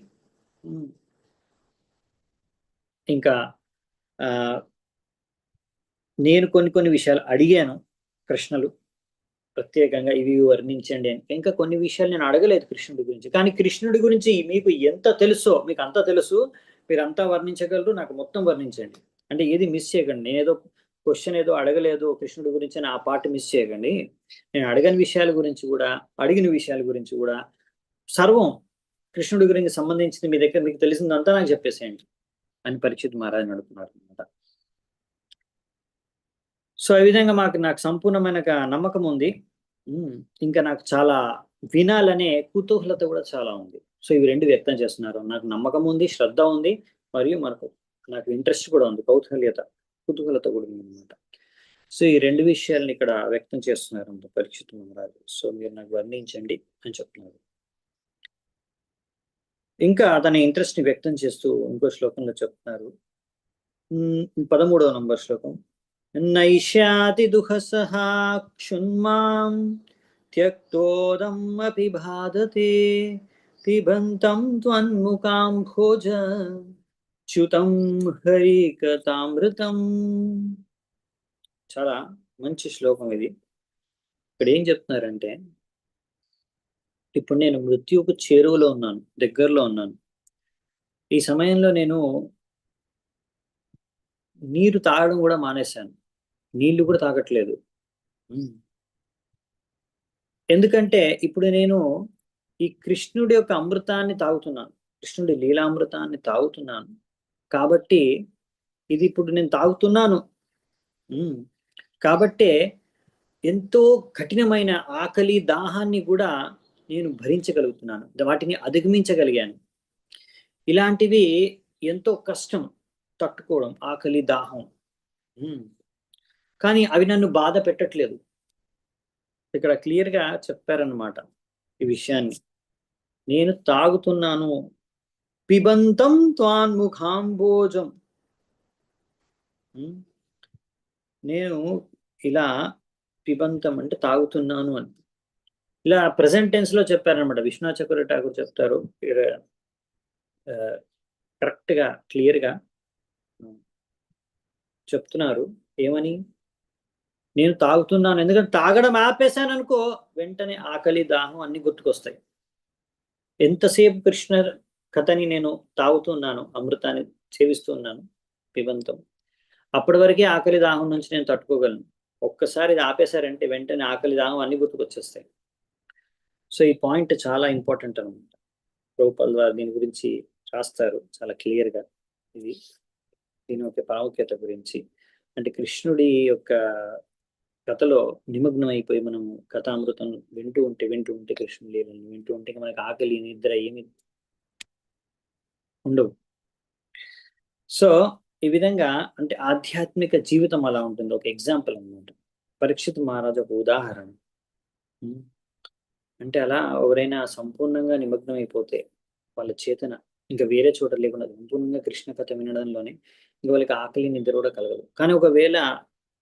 ఇంకా నేను కొన్ని విషయాలు అడిగాను కృష్ణులు ప్రత్యేకంగా, ఇవి వర్ణించండి అని. ఇంకా కొన్ని విషయాలు నేను అడగలేదు కృష్ణుడి గురించి, కానీ కృష్ణుడి గురించి మీకు ఎంత తెలుసో మీకు అంతా తెలుసు, మీరు అంతా వర్ణించగలరు, నాకు మొత్తం వర్ణించండి. అంటే ఏది మిస్ చేయకండి. నేనేదో క్వశ్చన్ ఏదో అడగలేదు కృష్ణుడి గురించి అని ఆ పార్ట్ మిస్ చేయకండి. నేను అడగని విషయాల గురించి కూడా, అడిగిన విషయాల గురించి కూడా సర్వం కృష్ణుడి గురించి సంబంధించింది మీ దగ్గర మీకు తెలిసిందంతా నాకు చెప్పేసేయండి అని పరీక్షిత్ మహారాజ్ అడుగుతున్నారు అనమాట. సో ఈ విధంగా నాకు సంపూర్ణమైన నమ్మకం ఉంది. ఇంకా నాకు చాలా వినాలనే కుతూహలత కూడా చాలా ఉంది. సో ఇవి రెండు వ్యక్తం చేస్తున్నారు. నాకు నమ్మకం ఉంది, శ్రద్ధ ఉంది, మరియు నాకు ఇంట్రెస్ట్ కూడా ఉంది, కుతూహలత కూడా ఉంది అనమాట. సో ఈ రెండు విషయాలను ఇక్కడ వ్యక్తం చేస్తున్నారు అంత పరీక్షిత్ మహారాజు. సో మీరు నాకు వర్ణించండి అని చెప్తున్నారు. ఇంకా తన ఇంట్రెస్ట్ ని వ్యక్తం చేస్తూ ఇంకో శ్లోకంలో చెప్తున్నారు. 13వ నంబర్ శ్లోకం. నైష్యాతి దుఃఖసః క్షున్మాం త్యక్తోదం అపి బాధతే పిబంతం త్వన్ముఖాం భోజ చ్యుతం హరికథామృతం. చాలా మంచి శ్లోకం ఇది. ఇక్కడ ఏం చెప్తున్నారంటే, ఇప్పుడు నేను మృత్యువుకు చేరువలో ఉన్నాను, దగ్గరలో ఉన్నాను. ఈ సమయంలో నేను నీరు తాగడం కూడా మానేశాను, నీళ్లు కూడా తాగట్లేదు. ఎందుకంటే ఇప్పుడు నేను ఈ కృష్ణుడి యొక్క అమృతాన్ని తాగుతున్నాను, కృష్ణుడి లీలామృతాన్ని తాగుతున్నాను. కాబట్టి ఇది ఇప్పుడు నేను తాగుతున్నాను కాబట్టే ఎంతో కఠినమైన ఆకలి దాహాన్ని కూడా నేను భరించగలుగుతున్నాను, వాటిని అధిగమించగలిగాను. ఇలాంటివి ఎంతో కష్టం తట్టుకోవడం, ఆకలి దాహం. కానీ అవి నన్ను బాధ పెట్టట్లేదు. ఇక్కడ క్లియర్గా చెప్పారన్నమాట ఈ విషయాన్ని. నేను తాగుతున్నాను, పిబంతం త్వాన్ముఖాంబోజం, నేను ఇలా పిబంతం అంటే తాగుతున్నాను అని ఇలా ప్రెసెంట్ టెన్స్ లో చెప్పారనమాట. విశ్వనాథ్ చక్రవర్తి ఠాకూర్ చెప్తారు కరెక్ట్ గా క్లియర్ గా చెప్తున్నారు. ఏమని? నేను తాగుతున్నాను, ఎందుకంటే తాగడం ఆపేశాను అనుకో వెంటనే ఆకలి దాహం అన్ని గుర్తుకొస్తాయి. ఎంతసేపు కృష్ణ కథని నేను తాగుతున్నాను, అమృతాన్ని సేవిస్తున్నాను, పిబంతం, అప్పటి వరకే ఆకలి దాహం నుంచి నేను తట్టుకోగలను. ఒక్కసారి ఇది ఆపేశారంటే వెంటనే ఆకలి దాహం అన్ని గుర్తుకొచ్చేస్తాయి. సో ఈ పాయింట్ చాలా ఇంపార్టెంట్ అనమాట. ప్రభుపాల్ వారు దీని గురించి రాస్తారు చాలా క్లియర్గా. దీని యొక్క ప్రాముఖ్యత గురించి, అంటే కృష్ణుడి యొక్క కథలో నిమగ్నం అయిపోయి మనము కథామృతం వింటూ ఉంటే కృష్ణుడి లీలను వింటూ ఉంటే మనకి ఆకలి నిద్ర ఏమి ఉండవు. సో ఈ విధంగా అంటే ఆధ్యాత్మిక జీవితం అలా ఉంటుంది. ఒక ఎగ్జాంపుల్ అనమాట. పరీక్షిత్ మహారాజు ఒక ఉదాహరణ. అంటే అలా ఎవరైనా సంపూర్ణంగా నిమగ్నం అయిపోతే వాళ్ళ చేతన ఇంకా వేరే చోట లేకుండా సంపూర్ణంగా కృష్ణ కథ వినడంలోనే ఇంకా వాళ్ళకి ఆకలి నిద్ర కూడా కలగదు. కానీ ఒకవేళ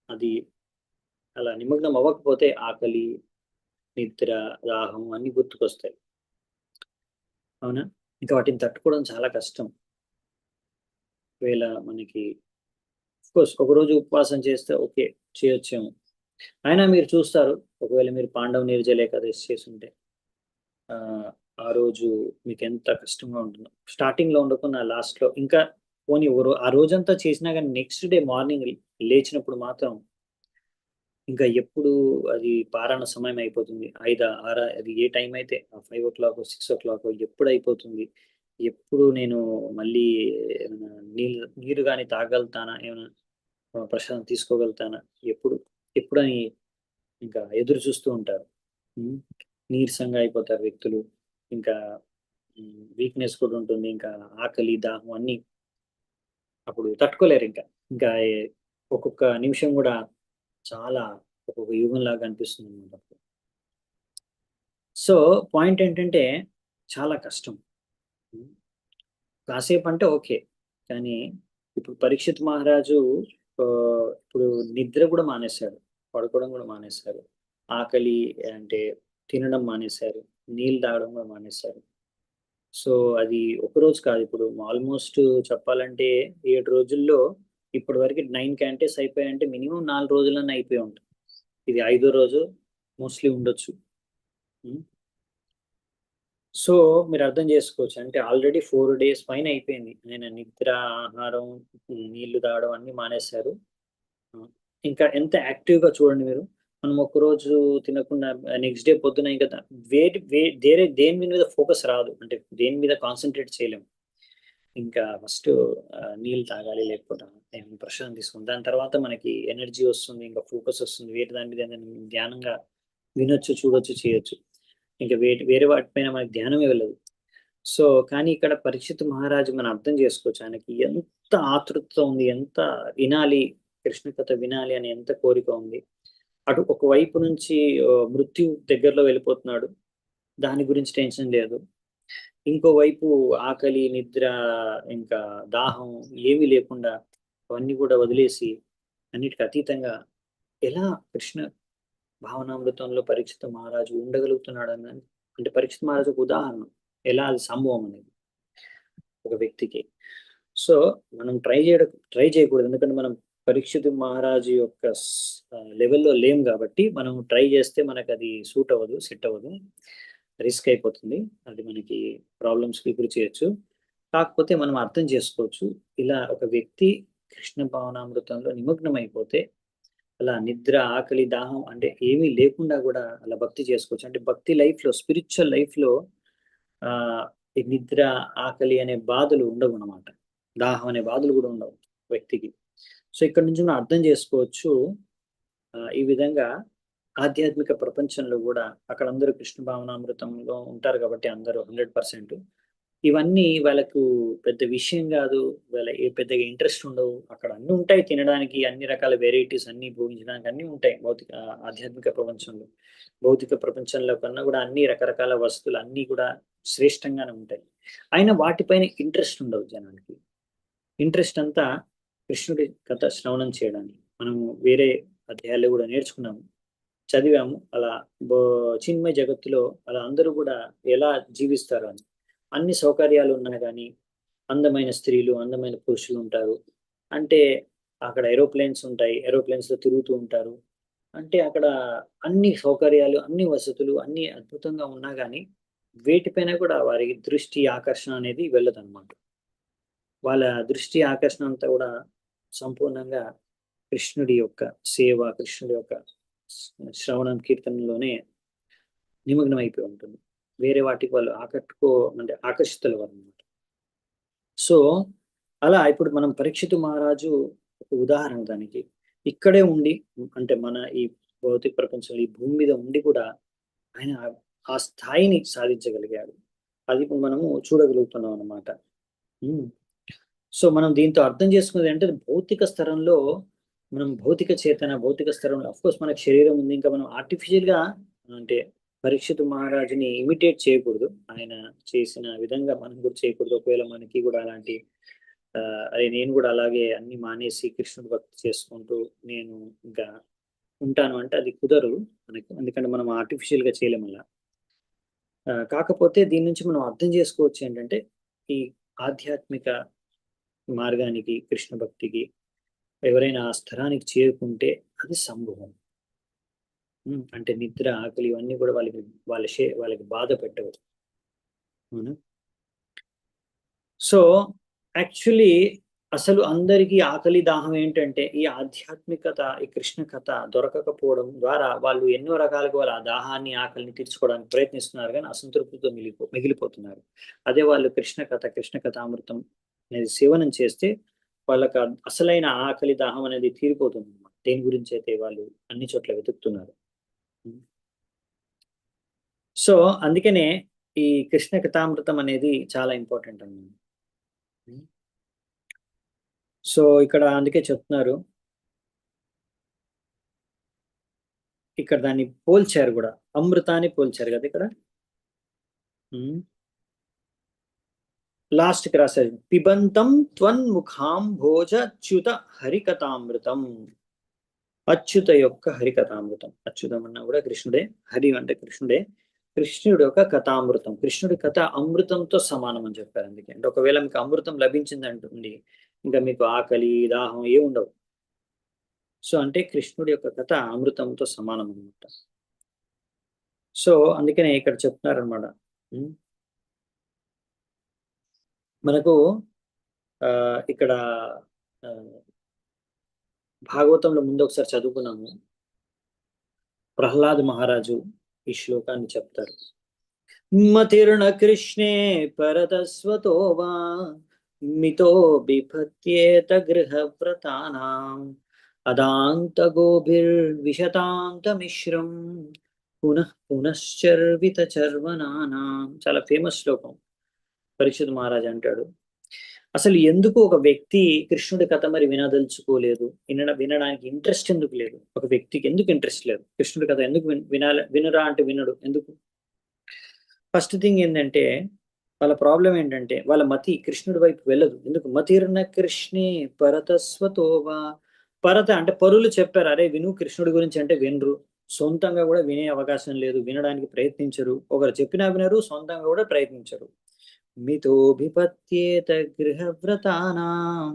అది అలా నిమగ్నం అవ్వకపోతే ఆకలి నిద్ర దాహం అన్ని గుర్తుకొస్తాయి. అవునా? ఇంకా వాటిని తట్టుకోవడం చాలా కష్టం. ఒకవేళ మనకి కోర్స్ ఒకరోజు ఉపవాసం చేస్తే ఓకే చేయొచ్చేమో. అయినా మీరు చూస్తారు, ఒకవేళ మీరు పాండవ నిర్జల ఏకాదశి చేస్తుంటే ఆ రోజు మీకు ఎంత కష్టంగా ఉంటుందో, స్టార్టింగ్ లో ఉండకుండా లాస్ట్ లో ఇంకా పోనీ ఆ రోజంతా చేసినా కానీ నెక్స్ట్ డే మార్నింగ్ లేచినప్పుడు మాత్రం ఇంకా ఎప్పుడు అది పారాయణ సమయం అయిపోతుంది, 5 6 అది ఏ టైం అయితే 5 o'clock 6 o'clock ఎప్పుడు అయిపోతుంది, ఎప్పుడు నేను మళ్ళీ ఏమైనా నీరు కానీ తాగలుగుతానా, ఏమైనా ప్రశాంతం తీసుకోగలుగుతానా, ఎప్పుడు ఎప్పుడని ఇంకా ఎదురు చూస్తూ ఉంటారు. ఉమ్, నీరసంగా అయిపోతారు వ్యక్తులు. ఇంకా వీక్నెస్ కూడా ఉంటుంది, ఇంకా ఆకలి దాహం అన్ని అప్పుడు తట్టుకోలేరు. ఇంకా ఇంకా ఒక్కొక్క నిమిషం కూడా చాలా ఒక్కొక్క యుగంలాగా అనిపిస్తుంది అనమాట. సో పాయింట్ ఏంటంటే చాలా కష్టం. ఉమ్, కాసేపు అంటే ఓకే, కానీ ఇప్పుడు పరీక్షిత్ మహారాజు ఆ, ఇప్పుడు నిద్ర కూడా మానేశారు, పడుకోవడం కూడా మానేశారు, ఆకలి అంటే తినడం మానేశారు, నీళ్ళు తాగడం కూడా మానేశారు. సో అది ఒక రోజు కాదు, ఇప్పుడు ఆల్మోస్ట్ చెప్పాలంటే 7 రోజుల్లో ఇప్పటి వరకు 9 cantes అయిపోయాయంటే మినిమం 4 రోజులన్నా అయిపోయి ఉంటుంది. ఇది 5వ రోజు మోస్ట్లీ ఉండొచ్చు. ఉం? సో మీరు అర్థం చేసుకోవచ్చు, అంటే ఆల్రెడీ 4 days పైన అయిపోయింది, ఆయన నిద్ర, ఆహారం, నీళ్లు తాగడం అన్ని మానేశారు. ఆ, ఇంకా ఎంత యాక్టివ్గా చూడండి మీరు. మనం ఒక రోజు తినకుండా నెక్స్ట్ డే పొద్దున ఇంకా దేని మీద ఫోకస్ రాదు, అంటే దేని మీద కాన్సన్ట్రేట్ చేయలేము. ఇంకా ఫస్ట్ నీళ్ళు తాగాలి, లేకపోతే ఏమైనా ప్రశాంతం తీసుకుంది, దాని తర్వాత మనకి ఎనర్జీ వస్తుంది, ఇంకా ఫోకస్ వస్తుంది, వేరే దాని మీద ఏదైనా ధ్యానంగా వినొచ్చు, చూడొచ్చు, చేయొచ్చు. ఇంకా వేరే వాటిపైన మనకి ధ్యానమే వెళ్ళదు. సో కానీ ఇక్కడ పరీక్షిత్ మహారాజు మనం అర్థం చేసుకోవచ్చు, ఆయనకి ఎంత ఆతృత ఉంది, ఎంత వినాలి, కృష్ణ కథ వినాలి అని ఎంత కోరిక ఉంది. అటు ఒక వైపు నుంచి మృత్యు దగ్గరలో వెళ్ళిపోతున్నాడు, దాని గురించి టెన్షన్ లేదు. ఇంకోవైపు ఆకలి, నిద్ర, ఇంకా దాహం ఏమీ లేకుండా అవన్నీ కూడా వదిలేసి అన్నిటికీ అతీతంగా ఎలా కృష్ణ భావనామృతంలో పరీక్షిత మహారాజు ఉండగలుగుతున్నాడు అని, అంటే పరీక్షిత మహారాజు ఒక ఉదాహరణ ఎలా అది సంభవం అనేది ఒక వ్యక్తికి. సో మనం ట్రై చేయకూడదు, ఎందుకంటే మనం పరీక్షిత్ మహారాజు యొక్క లెవెల్లో లేం కాబట్టి మనం ట్రై చేస్తే మనకు అది సూట్ అవ్వదు, సెట్ అవ్వదు, రిస్క్ అయిపోతుంది, అది మనకి ప్రాబ్లమ్స్కి గురి చేయొచ్చు. కాకపోతే మనం అర్థం చేసుకోవచ్చు, ఇలా ఒక వ్యక్తి కృష్ణ భావనామృతంలో నిమగ్నం అయిపోతే అలా నిద్ర, ఆకలి, దాహం అంటే ఏమీ లేకుండా కూడా అలా భక్తి చేసుకోవచ్చు. అంటే భక్తి లైఫ్లో, స్పిరిచువల్ లైఫ్లో ఆ ఈ నిద్ర, ఆకలి అనే బాధలు ఉండవు అన్నమాట, దాహం అనే బాధలు కూడా ఉండవు వ్యక్తికి. సో ఇక్కడ నుంచి మనం అర్థం చేసుకోవచ్చు, ఈ విధంగా ఆధ్యాత్మిక ప్రపంచంలో కూడా అక్కడ అందరూ కృష్ణ భావనామృతంలో ఉంటారు కాబట్టి అందరూ 100%, ఇవన్నీ వాళ్ళకు పెద్ద విషయం కాదు, వాళ్ళ పెద్దగా ఇంట్రెస్ట్ ఉండవు. అక్కడ అన్ని ఉంటాయి తినడానికి, అన్ని రకాల వెరైటీస్ అన్ని భోగించడానికి అన్ని ఉంటాయి భౌతిక ఆధ్యాత్మిక ప్రపంచంలో. భౌతిక ప్రపంచంలో కన్నా కూడా అన్ని రకరకాల వస్తువులు అన్ని కూడా శ్రేష్టంగానే ఉంటాయి. అయినా వాటిపైన ఇంట్రెస్ట్ ఉండవు జనానికి. ఇంట్రెస్ట్ అంతా కృష్ణుడి కథ శ్రవణం చేయడానికి. మనము వేరే అధ్యాయాలు కూడా నేర్చుకున్నాము, చదివాము. అలా చిన్మయ జగత్తులో అలా అందరూ కూడా ఎలా జీవిస్తారు అని, అన్ని సౌకర్యాలు ఉన్నా కానీ అందమైన స్త్రీలు, అందమైన పురుషులు ఉంటారు. అంటే అక్కడ ఏరోప్లేన్స్ ఉంటాయి, ఏరోప్లేన్స్ లో తిరుగుతూ ఉంటారు. అంటే అక్కడ అన్ని సౌకర్యాలు, అన్ని వసతులు, అన్ని అద్భుతంగా ఉన్నా కానీ వేటిపైన కూడా వారి దృష్టి, ఆకర్షణ అనేది వెళ్ళదన్నమాట. వాళ్ళ దృష్టి, ఆకర్షణ అంతా కూడా సంపూర్ణంగా కృష్ణుడి యొక్క సేవ, కృష్ణుడి యొక్క శ్రవణం, కీర్తనలోనే నిమగ్నం అయిపోయి ఉంటుంది. వేరే వాటికి వాళ్ళు అంటే ఆకర్షితులు అన్నమాట. సో అలా ఇప్పుడు మనం పరీక్షితు మహారాజు ఒక ఉదాహరణ దానికి. ఇక్కడే ఉండి, అంటే మన ఈ భౌతిక ప్రపంచంలో ఈ భూమి మీద ఉండి కూడా ఆయన ఆ స్థాయిని సాధించగలిగాడు. అది ఇప్పుడు మనము చూడగలుగుతున్నాం అన్నమాట. సో మనం దీంతో అర్థం చేసుకున్నది అంటే భౌతిక స్థలంలో మనం భౌతిక చేతన, భౌతిక స్థలంలో కోర్స్ మనకు శరీరం ఉంది, ఇంకా మనం ఆర్టిఫిషియల్ గా అంటే పరీక్షిత్ మహారాజుని ఇమిటేట్ చేయకూడదు, ఆయన చేసిన విధంగా మనం కూడా చేయకూడదు. ఒకవేళ మనకి కూడా అలాంటి అదే నేను కూడా అలాగే అన్ని మానేసి కృష్ణుడు భక్తి చేసుకుంటూ నేను ఇంకా ఉంటాను అంటే అది కుదరదు మనకి, ఎందుకంటే మనం ఆర్టిఫిషియల్ గా చేయలేము అలా. కాకపోతే దీని నుంచి మనం అర్థం చేసుకోవచ్చు ఏంటంటే ఈ ఆధ్యాత్మిక మార్గానికి, కృష్ణ భక్తికి ఎవరైనా ఆ స్థలానికి చేరుకుంటే అది సంభవం. అంటే నిద్ర, ఆకలి ఇవన్నీ కూడా వాళ్ళకి బాధ పెట్టవు. సో యాక్చువల్లీ అసలు అందరికీ ఆకలి దాహం ఏంటంటే ఈ ఆధ్యాత్మికత, ఈ కృష్ణ కథ దొరకకపోవడం ద్వారా వాళ్ళు ఎన్నో రకాలుగా వాళ్ళ ఆ దాహాన్ని ఆకలిని తీర్చుకోవడానికి ప్రయత్నిస్తున్నారు, కానీ అసంతృప్తితో మిగిలిపోతున్నారు. అదే వాళ్ళు కృష్ణ కథామృతం అనేది సేవనం చేస్తే వాళ్ళకి అసలైన ఆకలి దాహం అనేది తీరిపోతుంది అన్నమాట. దేని గురించి అయితే వాళ్ళు అన్ని చోట్ల వెతుకుతున్నారు. సో అందుకనే ఈ కృష్ణ కథామృతం అనేది చాలా ఇంపార్టెంట్ అన్నమాట. సో ఇక్కడ అందుకే చెప్తున్నారు, ఇక్కడ దాన్ని పోల్చారు కూడా, అమృతాన్ని పోల్చారు కదా ఇక్కడ. లాస్ట్ కి రాశారు, పిబంతం త్వన్ముఖాంభోజచ్యుత హరికథామృతం. అచ్యుత యొక్క హరికథామృతం, అచ్యుతం అన్నా కూడా కృష్ణుడే, హరి అంటే కృష్ణుడే. కృష్ణుడి యొక్క కథామృతం, కృష్ణుడి కథ అమృతంతో సమానం అని చెప్పారు. అందుకే అంటే ఒకవేళ మీకు అమృతం లభించింది అంటుంది, ఇంకా మీకు ఆకలి దాహం ఏ ఉండవు. సో అంటే కృష్ణుడి యొక్క కథ అమృతంతో సమానం అనమాట. సో అందుకనే ఇక్కడ చెప్తున్నారనమాట, మనకు ఇక్కడ భాగవతంలో ముందు ఒకసారి చదువుకున్నాము. ప్రహ్లాద్ మహారాజు ఈ శ్లోకాన్ని చెప్తారు. మతిర్ణ కృష్ణే పరతస్వతో వా మితో బిభత్యేత గృహవ్రతానాం అదాంత గోభిర్విశతాంత మిశ్రం పునః పునశ్చర్విత చర్వనానాం. చాలా ఫేమస్ శ్లోకం. పరీక్షిత్ మహారాజ్ అంటాడు, అసలు ఎందుకు ఒక వ్యక్తి కృష్ణుడి కథ మరి వినదలుచుకోలేదు, వినడానికి ఇంట్రెస్ట్ ఎందుకు లేదు? ఒక వ్యక్తికి ఎందుకు ఇంట్రెస్ట్ లేదు? కృష్ణుడి కథ ఎందుకు వినరా అంటే వినడు ఎందుకు? ఫస్ట్ థింగ్ ఏంటంటే వాళ్ళ ప్రాబ్లం ఏంటంటే వాళ్ళ మతి కృష్ణుడి వైపు వెళ్ళదు. ఎందుకు? మతిర్న కృష్ణే పరతస్వతోవా. పరత అంటే పరులు చెప్పారు, అరే విను కృష్ణుడి గురించి అంటే వినరు. సొంతంగా కూడా వినే అవకాశం లేదు, వినడానికి ప్రయత్నించరు. ఒకరు చెప్పినా వినరు, సొంతంగా కూడా ప్రయత్నించరు. మితోభిపత్యేత గృహవ్రతానాం.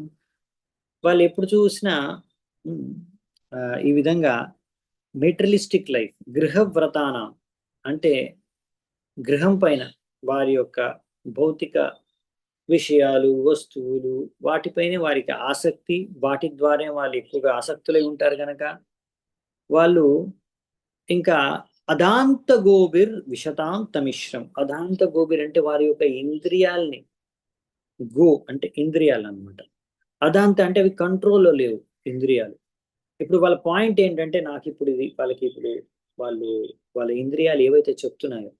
వాళ్ళు ఎప్పుడు చూసినా ఈ విధంగా మెటీరియలిస్టిక్ లైఫ్, గృహవ్రతానాం అంటే గృహం పైన వారి యొక్క భౌతిక విషయాలు, వస్తువులు, వాటిపైనే వారికి ఆసక్తి. వాటి ద్వారా వాళ్ళు ఎక్కువగా ఆసక్తులై ఉంటారు కనుక వాళ్ళు ఇంకా అదాంత గోబిర్ విశతాంత మిశ్రం. అదాంత గోబిర్ అంటే వారి యొక్క ఇంద్రియాల్ని, గో అంటే ఇంద్రియాలు అనమాట, అదాంత అంటే అవి కంట్రోల్లో లేవు ఇంద్రియాలు. ఇప్పుడు వాళ్ళ పాయింట్ ఏంటంటే నాకు ఇప్పుడు ఇది వాళ్ళకి ఇప్పుడు వాళ్ళ ఇంద్రియాలు ఏవైతే చెప్తున్నాయో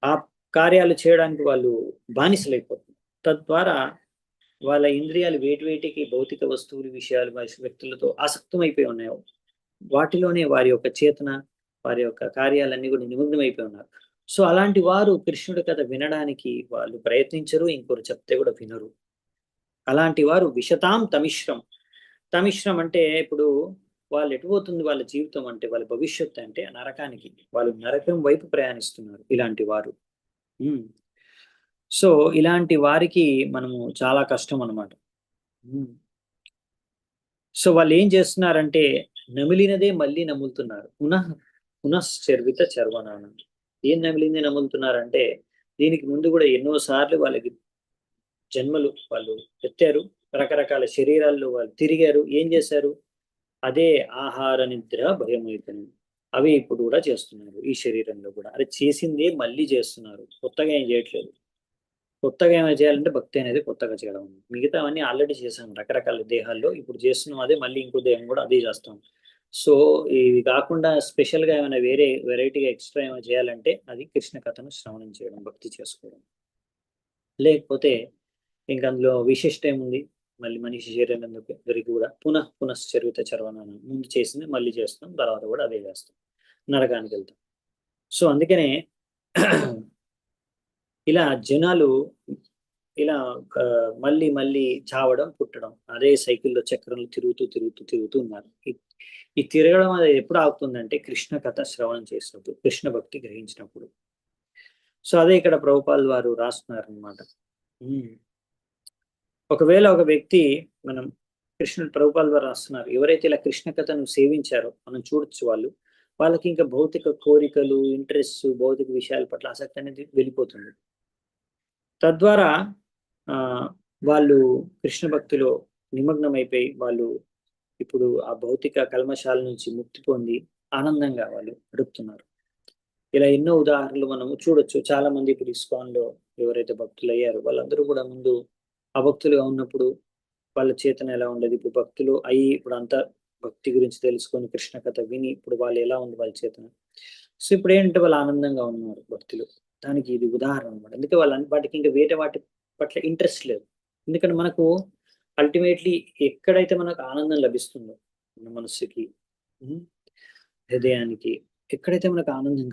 ఆ కార్యాలు చేయడానికి వాళ్ళు బానిసలైపోతున్నారు. తద్వారా వాళ్ళ ఇంద్రియాలు వేటికి భౌతిక వస్తువులు, విషయాలు, వ్యక్తులతో ఆసక్తమైపోయి ఉన్నాయో వాటిలోనే వారి యొక్క చేతన, వారి యొక్క కార్యాలన్నీ కూడా నిమగ్నమైపోయి ఉన్నారు. సో అలాంటి వారు కృష్ణుడి కథ వినడానికి వాళ్ళు ప్రయత్నించరు, ఇంకొకరు చెప్తే కూడా వినరు. అలాంటి వారు విశతాం తమిశ్రం. తమిశ్రం అంటే ఇప్పుడు వాళ్ళు ఎటుపోతుంది వాళ్ళ జీవితం అంటే వాళ్ళ భవిష్యత్తు అంటే నరకానికి, వాళ్ళు నరకం వైపు ప్రయాణిస్తున్నారు ఇలాంటి వారు. సో ఇలాంటి వారికి మనము చాలా కష్టం అన్నమాట. సో వాళ్ళు ఏం చేస్తున్నారంటే నమిలినదే మళ్ళీ నములుతున్నారు. పునశ్చర్విత చర్వనానం. ఏం నమిలిందే నములుతున్నారంటే దీనికి ముందు కూడా ఎన్నోసార్లు వాళ్ళకి జన్మలు వాళ్ళు ఎత్తారు, రకరకాల శరీరాల్లో వాళ్ళు తిరిగారు. ఏం చేశారు? అదే ఆహార నిద్ర భయమైతుంది, అవి ఇప్పుడు కూడా చేస్తున్నారు ఈ శరీరంలో కూడా. అది చేసిందే మళ్ళీ చేస్తున్నారు, కొత్తగా ఏం చేయట్లేదు. కొత్తగా ఏమైనా చేయాలంటే భక్తి అనేది కొత్తగా చేయడం. మిగతావన్నీ ఆల్రెడీ చేశాం రకరకాల దేహాల్లో, ఇప్పుడు చేస్తున్నాం అదే మళ్ళీ ఇంకో దేహం కూడా అదే చేస్తాం. సో ఇవి కాకుండా స్పెషల్గా ఏమైనా వేరే వెరైటీగా ఎక్స్ట్రా ఏమైనా చేయాలంటే అది కృష్ణ కథను శ్రవణం చేయడం, భక్తి చేసుకోవడం. లేకపోతే ఇంకా అందులో విశిష్ట ఏముంది, మళ్ళీ మనిషి శరీరం దొరికి కూడా పునశ్చరిత చర్వనానం. ముందు చేసింది మళ్ళీ చేస్తాం, తర్వాత కూడా అదే చేస్తాం, నరకానికి వెళ్తాం. సో అందుకనే ఇలా జనాలు ఇలా మళ్ళీ మళ్ళీ చావడం, పుట్టడం, అదే సైకిల్లో చక్రంలో తిరుగుతూ ఉన్నారు. ఈ తిరగడం అనేది ఎప్పుడు ఆగుతుందంటే కృష్ణ కథ శ్రవణం చేసినప్పుడు, కృష్ణ భక్తి గ్రహించినప్పుడు. సో అదే ఇక్కడ ప్రభుపాల్ వారు రాస్తున్నారు అనమాట. ఒకవేళ ఒక వ్యక్తి, మనం కృష్ణుడు ప్రభుపాల్ వారు రాస్తున్నారు, ఎవరైతే ఇలా కృష్ణ కథను సేవించారో మనం చూడొచ్చు, వాళ్ళు వాళ్ళకి ఇంకా భౌతిక కోరికలు, ఇంట్రెస్ట్, భౌతిక విషయాల పట్ల ఆసక్తి అనేది వెళ్ళిపోతుంది. తద్వారా ఆ వాళ్ళు కృష్ణ భక్తిలో నిమగ్నమైపోయి వాళ్ళు ఇప్పుడు ఆ భౌతిక కల్మషాల నుంచి ముక్తి పొంది ఆనందంగా వాళ్ళు గడుపుతున్నారు. ఇలా ఎన్నో ఉదాహరణలు మనం చూడొచ్చు. చాలా మంది ఇప్పుడు ఇస్కాన్ లో ఎవరైతే భక్తులు అయ్యారో వాళ్ళందరూ కూడా ముందు అభక్తులుగా ఉన్నప్పుడు వాళ్ళ చేతన ఎలా ఉండేది, ఇప్పుడు భక్తులు అయ్యి ఇప్పుడు అంతా భక్తి గురించి తెలుసుకొని కృష్ణ కథ విని ఇప్పుడు వాళ్ళు ఎలా ఉంది వాళ్ళ చేతన. సో ఇప్పుడు ఏంటంటే వాళ్ళు ఆనందంగా ఉన్నారు భక్తులు. దానికి ఇది ఉదాహరణ అనమాట. అందుకే వాటికి ఇంకా వేరే వాటి పట్ల ఇంట్రెస్ట్ లేదు. ఎందుకంటే మనకు అల్టిమేట్లీ ఎక్కడైతే మనకు ఆనందం లభిస్తుందో మన మనస్సుకి, ఉమ్, హృదయానికి, ఎక్కడైతే మనకు ఆనందం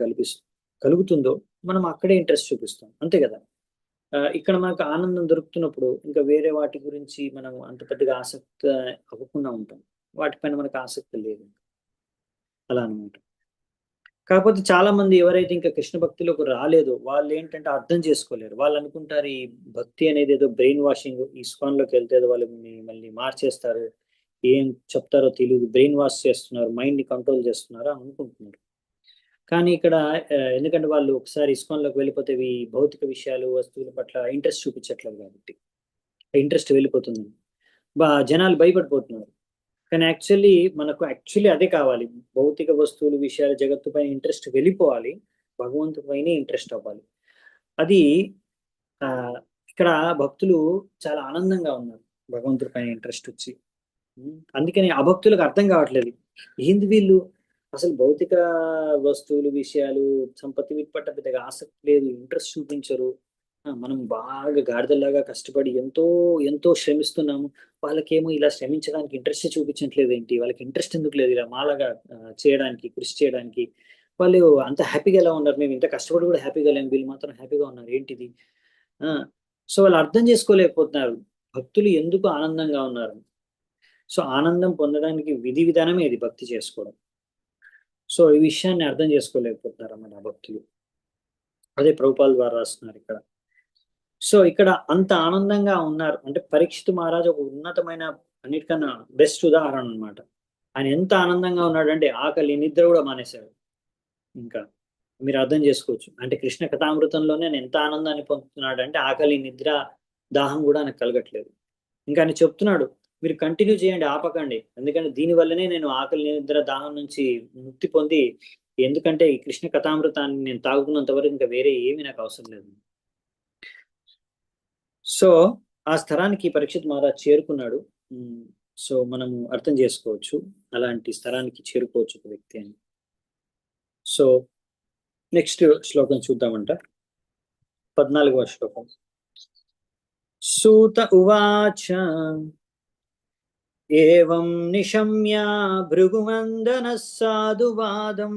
కలుగుతుందో మనం అక్కడే ఇంట్రెస్ట్ చూపిస్తాం, అంతే కదా. ఇక్కడ మనకు ఆనందం దొరుకుతున్నప్పుడు ఇంకా వేరే వాటి గురించి మనం అంత పెద్దగా ఆసక్తి అవ్వకుండా ఉంటాం. వాటిపైన మనకు ఆసక్తి లేదు, అలా అనమాట. కాకపోతే చాలా మంది ఎవరైతే ఇంకా కృష్ణ భక్తిలోకి రాలేదో వాళ్ళు ఏంటంటే అర్థం చేసుకోలేరు. వాళ్ళు అనుకుంటారు ఈ భక్తి అనేది ఏదో బ్రెయిన్ వాషింగ్, ఇస్కాన్ లోకి వెళ్తే ఏదో వాళ్ళు మళ్ళీ మార్చేస్తారు, ఏం చెప్తారో తెలియదు, బ్రెయిన్ వాష్ చేస్తున్నారు, మైండ్ ని కంట్రోల్ చేస్తున్నారు అని అనుకుంటున్నారు. కానీ ఇక్కడ ఎందుకంటే వాళ్ళు ఒకసారి ఇస్కాన్ లోకి వెళ్ళిపోతే ఈ భౌతిక విషయాలు, వస్తువుల పట్ల ఇంట్రెస్ట్ చూపించట్లేదు కాబట్టి ఇంట్రెస్ట్ వెళ్ళిపోతుంది. జనాలు భయపడిపోతున్నారు. కానీ యాక్చువల్లీ అదే కావాలి. భౌతిక వస్తువులు, విషయాలు, జగత్తు పైన ఇంట్రెస్ట్ వెళ్ళిపోవాలి, భగవంతుడి పైనే ఇంట్రెస్ట్ అవ్వాలి. అది ఆ ఇక్కడ భక్తులు చాలా ఆనందంగా ఉన్నారు భగవంతుడి పైన ఇంట్రెస్ట్ వచ్చి. అందుకని అభక్తులకు అర్థం కావట్లేదు, ఏంది వీళ్ళు అసలు భౌతిక వస్తువులు, విషయాలు, సంపత్తి వీటి పట్ల పెద్దగా ఆసక్తి లేదు, ఇంట్రెస్ట్ చూపించరు. మనం బాగా గాడిదల్లాగా కష్టపడి ఎంతో ఎంతో శ్రమిస్తున్నాము, వాళ్ళకేమో ఇలా శ్రమించడానికి ఇంట్రెస్ట్ చూపించట్లేదు ఏంటి, వాళ్ళకి ఇంట్రెస్ట్ ఎందుకు లేదు ఇలా మాలాగా చేయడానికి, కృషి చేయడానికి. వాళ్ళు అంత హ్యాపీగా ఎలా ఉన్నారు, మేము ఇంత కష్టపడి కూడా హ్యాపీగా లేము, వీళ్ళు మాత్రం హ్యాపీగా ఉన్నారు ఏంటిది. ఆ సో వాళ్ళు అర్థం చేసుకోలేకపోతున్నారు భక్తులు ఎందుకు ఆనందంగా ఉన్నారు. సో ఆనందం పొందడానికి విధి విధానమే ఇది భక్తి చేసుకోవడం. సో ఈ విషయాన్ని అర్థం చేసుకోలేకపోతున్నారు అన్నమాట భక్తులు. అదే ప్రభుపాల్ ద్వారా రాస్తున్నారు ఇక్కడ. సో ఇక్కడ అంత ఆనందంగా ఉన్నారు అంటే పరీక్షిత్ మహారాజు ఒక ఉన్నతమైన, అన్నిటికన్నా బెస్ట్ ఉదాహరణ అనమాట. ఆయన ఎంత ఆనందంగా ఉన్నాడంటే ఆకలి నిద్ర కూడా మానేశాడు. ఇంకా మీరు అర్థం చేసుకోవచ్చు అంటే కృష్ణ కథామృతంలోనే ఆయన ఎంత ఆనందాన్ని పొందుతున్నాడు అంటే ఆకలి నిద్ర దాహం కూడా ఆయనకు కలగట్లేదు. ఇంకా ఆయన చెప్తున్నాడు, మీరు కంటిన్యూ చేయండి, ఆపకండి, ఎందుకంటే దీని వల్లనే నేను ఆకలి నిద్ర దాహం నుంచి ముక్తి పొంది, ఎందుకంటే ఈ కృష్ణ కథామృతాన్ని నేను తాగుతున్నంత వరకు ఇంకా వేరే ఏమీ నాకు అవసరం లేదు. సో ఆ స్థరానికి పరీక్షిత్ మహారాజ్ చేరుకున్నాడు. సో మనము అర్థం చేసుకోవచ్చు అలాంటి స్థరానికి చేరుకోవచ్చు ఒక వ్యక్తి అని. సో నెక్స్ట్ శ్లోకం చూద్దామంట, 14వ శ్లోకం. సూత ఉవాచ ఏవం నిశమ్య భృగుమందనః సాధువాదం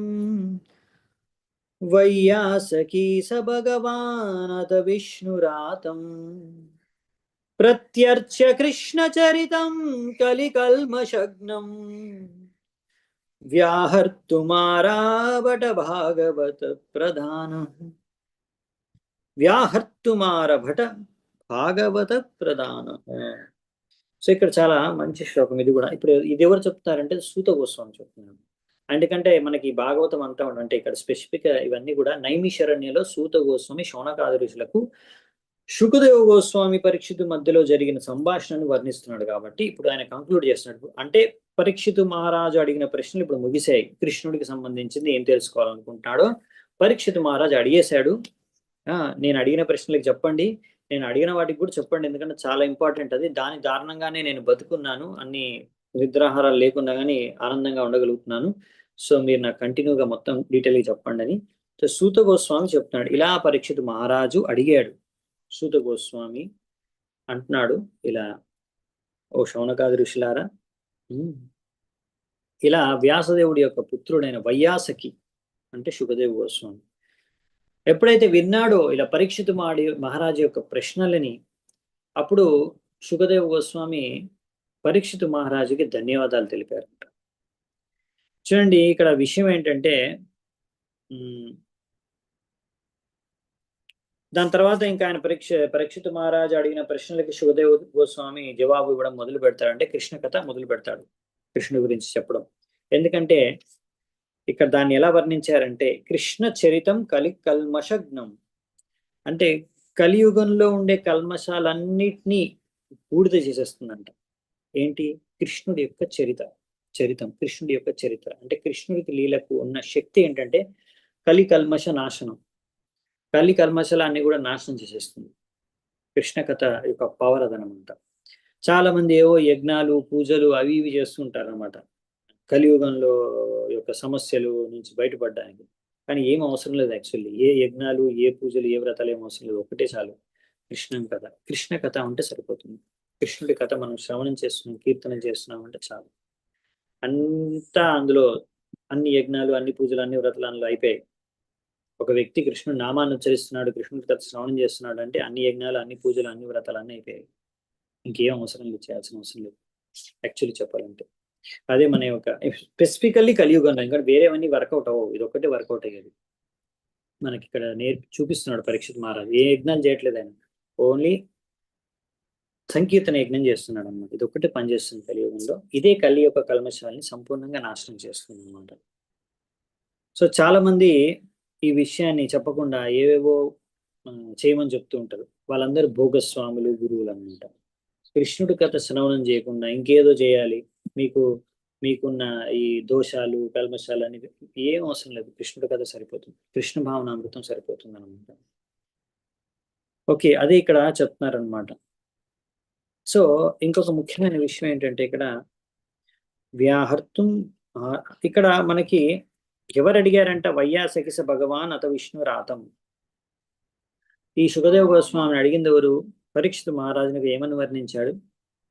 వైయాసకీ స భగవానత విష్ణురాతం ప్రత్యర్చ్య కృష్ణచరితం కలికల్మషగ్నం వ్యాహర్తుమారావట భాగవత ప్రధాన. వ్యాహర్తుమారభట భాగవత ప్రధాన. సో ఇక్కడ చాలా మంచి శ్లోకం ఇది కూడా. ఇప్పుడు ఇది ఎవరు చెప్తారంటే సూత గోస్వామి చెప్తున్నాను. ఎందుకంటే మనకి భాగవతం అంతా అంటే ఇక్కడ స్పెసిఫిక్ ఇవన్నీ కూడా నైమిషరణ్యలో సూత గోస్వామి శౌనకాది ఋషులకు శుకదేవ గోస్వామి పరీక్షితు మధ్యలో జరిగిన సంభాషణను వర్ణిస్తున్నాడు కాబట్టి ఇప్పుడు ఆయన కంక్లూడ్ చేస్తున్నాడు. అంటే పరీక్షితు మహారాజు అడిగిన ప్రశ్నలు ఇప్పుడు ముగిశాయి, కృష్ణుడికి సంబంధించింది ఏం తెలుసుకోవాలనుకుంటున్నాడో పరీక్షితు మహారాజు అడిగేశాడు. నేను అడిగిన ప్రశ్నలకు చెప్పండి, నేను అడిగిన వాటికి కూడా చెప్పండి, ఎందుకంటే చాలా ఇంపార్టెంట్ అది, దాని దారుణంగానే నేను బతుకున్నాను, అన్ని నిద్రాహారాలు లేకుండా కానీ ఆనందంగా ఉండగలుగుతున్నాను. సో మీరు నాకు కంటిన్యూగా మొత్తం డీటెయిల్గా చెప్పండి అని. సో సూత గోస్వామి చెప్తున్నాడు, ఇలా పరీక్షితు మహారాజు అడిగాడు. సూత గోస్వామి అంటున్నాడు ఇలా, ఓ శౌనకాది ఋషులారా, ఇలా వ్యాసదేవుడి యొక్క పుత్రుడైన వైయాసకి అంటే శుకదేవ గోస్వామి ఎప్పుడైతే విన్నాడో ఇలా పరీక్షితు మహారాజు యొక్క ప్రశ్నలని, అప్పుడు శుకదేవ గోస్వామి పరీక్షితు మహారాజుకి ధన్యవాదాలు తెలిపారంట. చూడండి ఇక్కడ విషయం ఏంటంటే దాని తర్వాత ఇంకా ఆయన పరీక్షితు మహారాజు అడిగిన ప్రశ్నలకి శుకదేవ గోస్వామి జవాబు ఇవ్వడం మొదలు పెడతాడు. అంటే కృష్ణ కథ మొదలు పెడతాడు, కృష్ణుడి గురించి చెప్పడం. ఎందుకంటే ఇక్కడ దాన్ని ఎలా వర్ణించారంటే కృష్ణ చరితం కల్మషగ్నం, అంటే కలియుగంలో ఉండే కల్మషాలన్నిటినీ బూడిద చేసేస్తుందంట. ఏంటి? కృష్ణుడి యొక్క చరితం, కృష్ణుడి యొక్క చరిత్ర. అంటే కృష్ణుడికి లీలకు ఉన్న శక్తి ఏంటంటే కల్మష నాశనం, కల్మషాలన్నీ కూడా నాశనం చేసేస్తుంది. కృష్ణ కథ యొక్క పవర్ అదనమాట. చాలా మంది ఏవో యజ్ఞాలు పూజలు అవి ఇవి చేస్తుంటారు అనమాట కలియుగంలో యొక్క సమస్యలు నుంచి బయటపడడానికి. కానీ ఏం అవసరం లేదు యాక్చువల్లీ. ఏ యజ్ఞాలు, ఏ పూజలు, ఏ వ్రతాలు ఏం అవసరం లేదు. ఒకటే చాలు, కృష్ణ కథ ఉంటే సరిపోతుంది. కృష్ణుడి కథ మనం శ్రవణం చేస్తున్నాం, కీర్తనం చేస్తున్నాం అంటే చాలు. అంతా అందులో అన్ని యజ్ఞాలు, అన్ని పూజలు, అన్ని వ్రతాలు అందులో అయిపోయాయి. ఒక వ్యక్తి కృష్ణుడు నామాన్ని ఉచ్చరిస్తున్నాడు, కృష్ణుడి కథ శ్రవణం చేస్తున్నాడు అంటే అన్ని యజ్ఞాలు, అన్ని పూజలు, అన్ని వ్రతాలు అన్నీ అయిపోయాయి. ఇంకేం అవసరం లేదు, చేయాల్సిన అవసరం లేదు యాక్చువల్లీ చెప్పాలంటే. అదే మన యొక్క స్పెసిఫికల్లీ కలియుగంలో, ఇంకా వేరేవన్నీ వర్కౌట్ అవ్వవు, ఇది ఒక్కటే వర్కౌట్ అయ్యేది. మనకి ఇక్కడ చూపిస్తున్నాడు పరీక్షిత్ మహారాజు. ఏ యజ్ఞాలు చేయట్లేదు ఆయన, ఓన్లీ సంకీర్తన యజ్ఞం చేస్తున్నాడు అన్నమాట. ఇది ఒక్కటే పనిచేస్తుంది కలియుగంలో. ఇదే కలి యొక్క కల్మశాలని సంపూర్ణంగా నాశనం చేస్తుంది అనమాట. సో చాలా మంది ఈ విషయాన్ని చెప్పకుండా ఏవేవో చేయమని చెప్తూ ఉంటారు. వాళ్ళందరూ భోగస్వాములు, గురువులు అనమాట. కృష్ణుడి కథ శ్రవణం చేయకుండా ఇంకేదో చేయాలి, మీకున్న ఈ దోషాలు, కల్మషాలు అనేది ఏం అవసరం లేదు. కృష్ణుడి కథ సరిపోతుంది, కృష్ణ భావనామృతం సరిపోతుంది అనమాట. ఓకే, అదే ఇక్కడ చెప్తున్నారనమాట. సో ఇంకొక ముఖ్యమైన విషయం ఏంటంటే ఇక్కడ వ్యాహర్తం, ఇక్కడ మనకి ఎవరు అడిగారంట? వైయాసకిస భగవాన్ అత విష్ణు రాతం. ఈ సుఖదేవ గోస్వామిని అడిగింది ఎవరు? పరీక్షిత్ మహారాజునికి ఏమని వర్ణించాడు?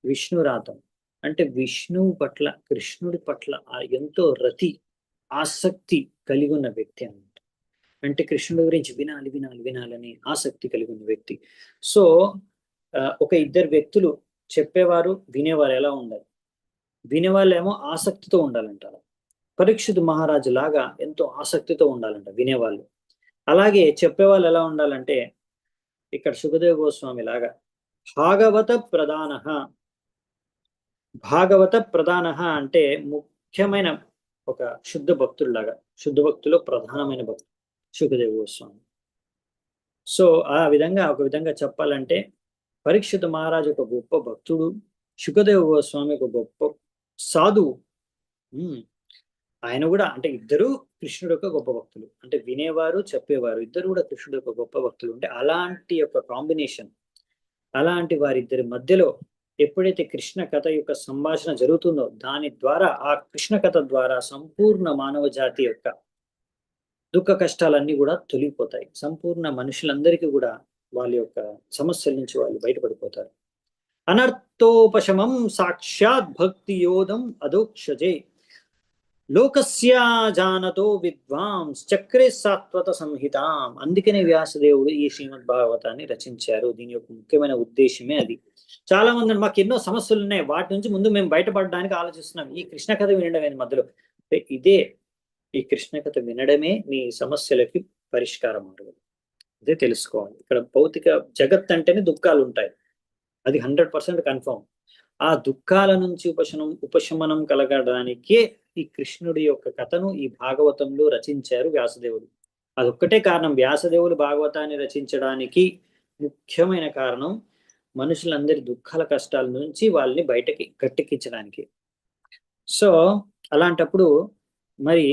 విష్ణురాతం అంటే విష్ణువు పట్ల, కృష్ణుడి పట్ల ఎంతో రతి, ఆసక్తి కలిగి ఉన్న వ్యక్తి అన్నమాట. అంటే కృష్ణుడి గురించి వినాలి వినాలి వినాలని ఆసక్తి కలిగి ఉన్న వ్యక్తి. సో ఒక ఇద్దరు వ్యక్తులు చెప్పేవారు, వినేవారు ఎలా ఉండాలి? వినేవాళ్ళు ఏమో ఆసక్తితో ఉండాలంటారు. పరీక్షిత్ మహారాజు లాగా ఎంతో ఆసక్తితో ఉండాలంట వినేవాళ్ళు. అలాగే చెప్పేవాళ్ళు ఎలా ఉండాలంటే ఇక్కడ సుఖదేవ గోస్వామి లాగా భాగవత ప్రధాన అంటే ముఖ్యమైన ఒక శుద్ధ భక్తుల్లాగా, శుద్ధ భక్తులో ప్రధానమైన భక్తుడు సుఖదేవ గోస్వామి. సో ఒక విధంగా చెప్పాలంటే పరీక్షిత్ మహారాజు ఒక గొప్ప భక్తుడు, సుఖదేవ గోస్వామి ఒక గొప్ప సాధువు. ఆయన కూడా, అంటే ఇద్దరు కృష్ణుడు యొక్క గొప్ప భక్తులు, అంటే వినేవారు చెప్పేవారు ఇద్దరు కూడా కృష్ణుడు యొక్క గొప్ప భక్తులు. అంటే అలాంటి యొక్క కాంబినేషన్, అలాంటి వారిద్దరి మధ్యలో ఎప్పుడైతే కృష్ణ కథ యొక్క సంభాషణ జరుగుతుందో దాని ద్వారా, ఆ కృష్ణ కథ ద్వారా సంపూర్ణ మానవ జాతి యొక్క దుఃఖ కష్టాలన్నీ కూడా తొలగిపోతాయి. సంపూర్ణ మనుషులందరికీ కూడా వాళ్ళ యొక్క సమస్యల నుంచి వాళ్ళు బయటపడిపోతారు. అనర్థోపశమం సాక్షాత్ భక్తి యోధం అదోక్షజే లోకస్య జానతో విద్వాంస్ చక్రే సాత్వత సంహితాం. అందుకనే వ్యాసదేవుడు ఈ శ్రీమద్ భాగవతాన్ని రచించారు. దీని యొక్క ముఖ్యమైన ఉద్దేశమే అది. చాలా మంది మాకు ఎన్నో సమస్యలు ఉన్నాయి, వాటి నుంచి ముందు మేము బయటపడడానికి ఆలోచిస్తున్నాం, ఈ కృష్ణ కథ వినడం మధ్యలో. ఇదే, ఈ కృష్ణ కథ వినడమే మీ సమస్యలకి పరిష్కారం ఉంటుంది. అదే తెలుసుకోవాలి. ఇక్కడ భౌతిక జగత్ అంటేనే దుఃఖాలు ఉంటాయి, అది 100% కన్ఫర్మ్. ఆ దుఃఖాల నుంచి ఉపశమనం కలగడానికే ఈ కృష్ణుడి యొక్క కథను ఈ భాగవతంలో రచించారు వ్యాసదేవుడు. అదొక్కటే కారణం. వ్యాసదేవుడు భాగవతాన్ని రచించడానికి ముఖ్యమైన కారణం మనుషులందరి దుఃఖాల కష్టాల నుంచి వాళ్ళని బయటకి గట్టెక్కించడానికి. సో అలాంటప్పుడు మరి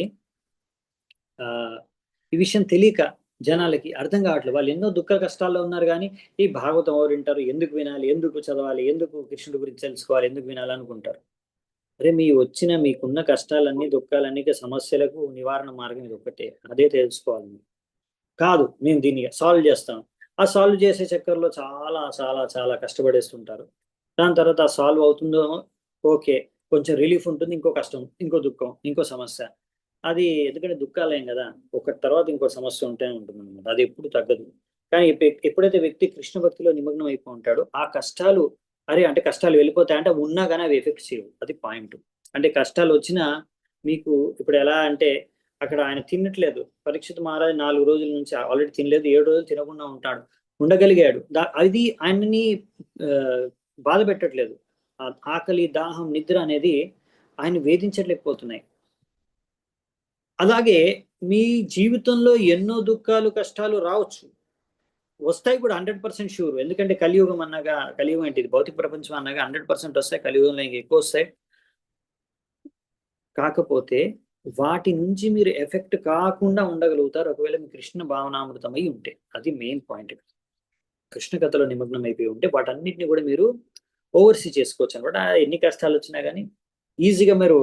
ఈ విషయం తెలియక జనాలకి అర్థం కావట్లేదు. వాళ్ళు ఎన్నో దుఃఖ కష్టాల్లో ఉన్నారు, కానీ ఈ భాగవతం ఎవరు వింటారు, ఎందుకు వినాలి, ఎందుకు చదవాలి, ఎందుకు కృష్ణుడి గురించి తెలుసుకోవాలి, ఎందుకు వినాలనుకుంటారు. అరే మీకున్న కష్టాలన్నీ, దుఃఖాలన్నీ, సమస్యలకు నివారణ మార్గం ఇది ఒకటే, అదే తెలుసుకోవాలి. కాదు మేము దీన్ని సాల్వ్ చేస్తాం, ఆ సాల్వ్ చేసే చక్కర్లో చాలా చాలా చాలా కష్టపడేస్తుంటారు. దాని తర్వాత సాల్వ్ అవుతుందో ఓకే, కొంచెం రిలీఫ్ ఉంటుంది, ఇంకో కష్టం, ఇంకో దుఃఖం, ఇంకో సమస్య. అది ఎందుకంటే దుఃఖాలేం కదా, ఒకటి తర్వాత ఇంకో సమస్య ఉంటూనే ఉంటుంది అనమాట, అది ఎప్పుడు తగ్గదు. కానీ ఎప్పుడైతే వ్యక్తి కృష్ణ భక్తిలో నిమగ్నం అయిపో ఉంటాడో ఆ కష్టాలు, అంటే కష్టాలు వెళ్ళిపోతాయంటే ఉన్నా కానీ అవి ఎఫెక్ట్ చేయవు. అది పాయింట్. అంటే కష్టాలు వచ్చినా మీకు ఇప్పుడు ఎలా అంటే అక్కడ ఆయన తినట్లేదు, పరీక్షిత్ మహారాజు 4 రోజుల నుంచి ఆల్రెడీ తినలేదు, 7 రోజులు తినకుండా ఉండగలిగాడు. అది ఆయనని బాధ పెట్టట్లేదు. ఆకలి, దాహం, నిద్ర అనేది ఆయన వేధించలేకపోతున్నాయి. అలాగే మీ జీవితంలో ఎన్నో దుఃఖాలు కష్టాలు రావచ్చు, వస్తాయి కూడా 100% షూర్. ఎందుకంటే కలియుగం అన్నాగా, కలియుగం ఏంటి, ఇది భౌతిక ప్రపంచం అన్నాగా 100% వస్తాయి, కలియుగంలో ఇంకా ఎక్కువ వస్తాయి. కాకపోతే వాటి నుంచి మీరు ఎఫెక్ట్ కాకుండా ఉండగలుగుతారు ఒకవేళ మీ కృష్ణ భావనామృతమై ఉంటే. అది మెయిన్ పాయింట్. కృష్ణ కథలో నిమగ్నం అయిపోయి ఉంటే వాటన్నిటిని కూడా మీరు ఓవర్సీ చేసుకోవచ్చు అనమాట. ఎన్ని కష్టాలు వచ్చినా కానీ ఈజీగా మీరు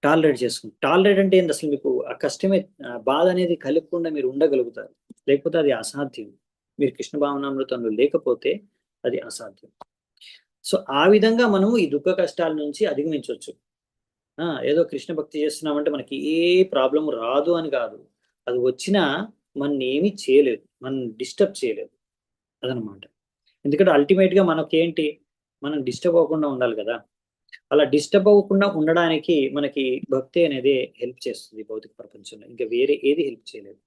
టాలరేట్ చేసుకుంటారు. టాలరేట్ అంటే ఏంది అసలు, మీకు ఆ కష్టమే, బాధ అనేది కలగకుండా మీరు ఉండగలుగుతారు. లేకపోతే అది అసాధ్యం. మీరు కృష్ణ భావనామృతంలో లేకపోతే అది అసాధ్యం. సో ఆ విధంగా మనం ఈ దుఃఖ కష్టాల నుంచి అధిగమించవచ్చు. ఏదో కృష్ణ భక్తి చేస్తున్నామంటే మనకి ఏ ప్రాబ్లం రాదు అని కాదు. అది వచ్చినా మనని ఏమీ చేయలేదు, మనం డిస్టర్బ్ చేయలేదు, అదనమాట. ఎందుకంటే అల్టిమేట్ గా మనకేంటి, మనం డిస్టర్బ్ అవ్వకుండా ఉండాలి కదా. అలా డిస్టర్బ్ అవ్వకుండా ఉండడానికి మనకి భక్తి అనేది హెల్ప్ చేస్తుంది భౌతిక ప్రపంచంలో. ఇంకా వేరే ఏది హెల్ప్ చేయలేదు.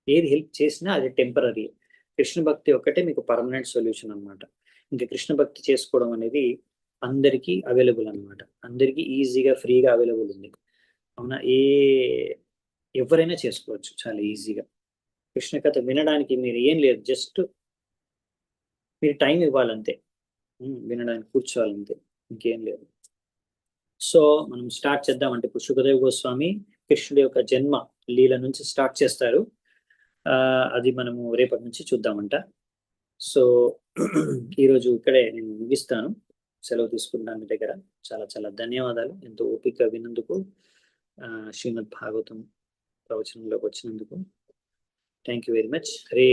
ఏది హెల్ప్ చేసినా అది టెంపరరీ. కృష్ణ భక్తి ఒక్కటే మీకు పర్మనెంట్ సొల్యూషన్ అనమాట. ఇంకా కృష్ణ భక్తి చేసుకోవడం అనేది అందరికీ అవైలబుల్ అనమాట. అందరికీ ఈజీగా ఫ్రీగా అవైలబుల్ ఉంది. అవునా, ఎవరైనా చేసుకోవచ్చు చాలా ఈజీగా. కృష్ణ కథ వినడానికి మీరు ఏం లేదు, జస్ట్ మీరు టైం ఇవ్వాలంతే. వినడానికి కూర్చోవాలంతే, ఇంకేం లేదు. సో మనం స్టార్ట్ చేద్దామంటే ఇప్పుడు శుకదేవ్ గోస్వామి కృష్ణుడి యొక్క జన్మ లీల నుంచి స్టార్ట్ చేస్తారు. అది మనము రేపటి నుంచి చూద్దామంట. సో ఈరోజు ఇక్కడే నేను ముగిస్తాను, సెలవు తీసుకుంటాను మీ దగ్గర. చాలా చాలా ధన్యవాదాలు ఎంతో ఓపిక విన్నందుకు, శ్రీమద్ భాగవతం ప్రవచనంలోకి వచ్చినందుకు. Thank you very much. Hare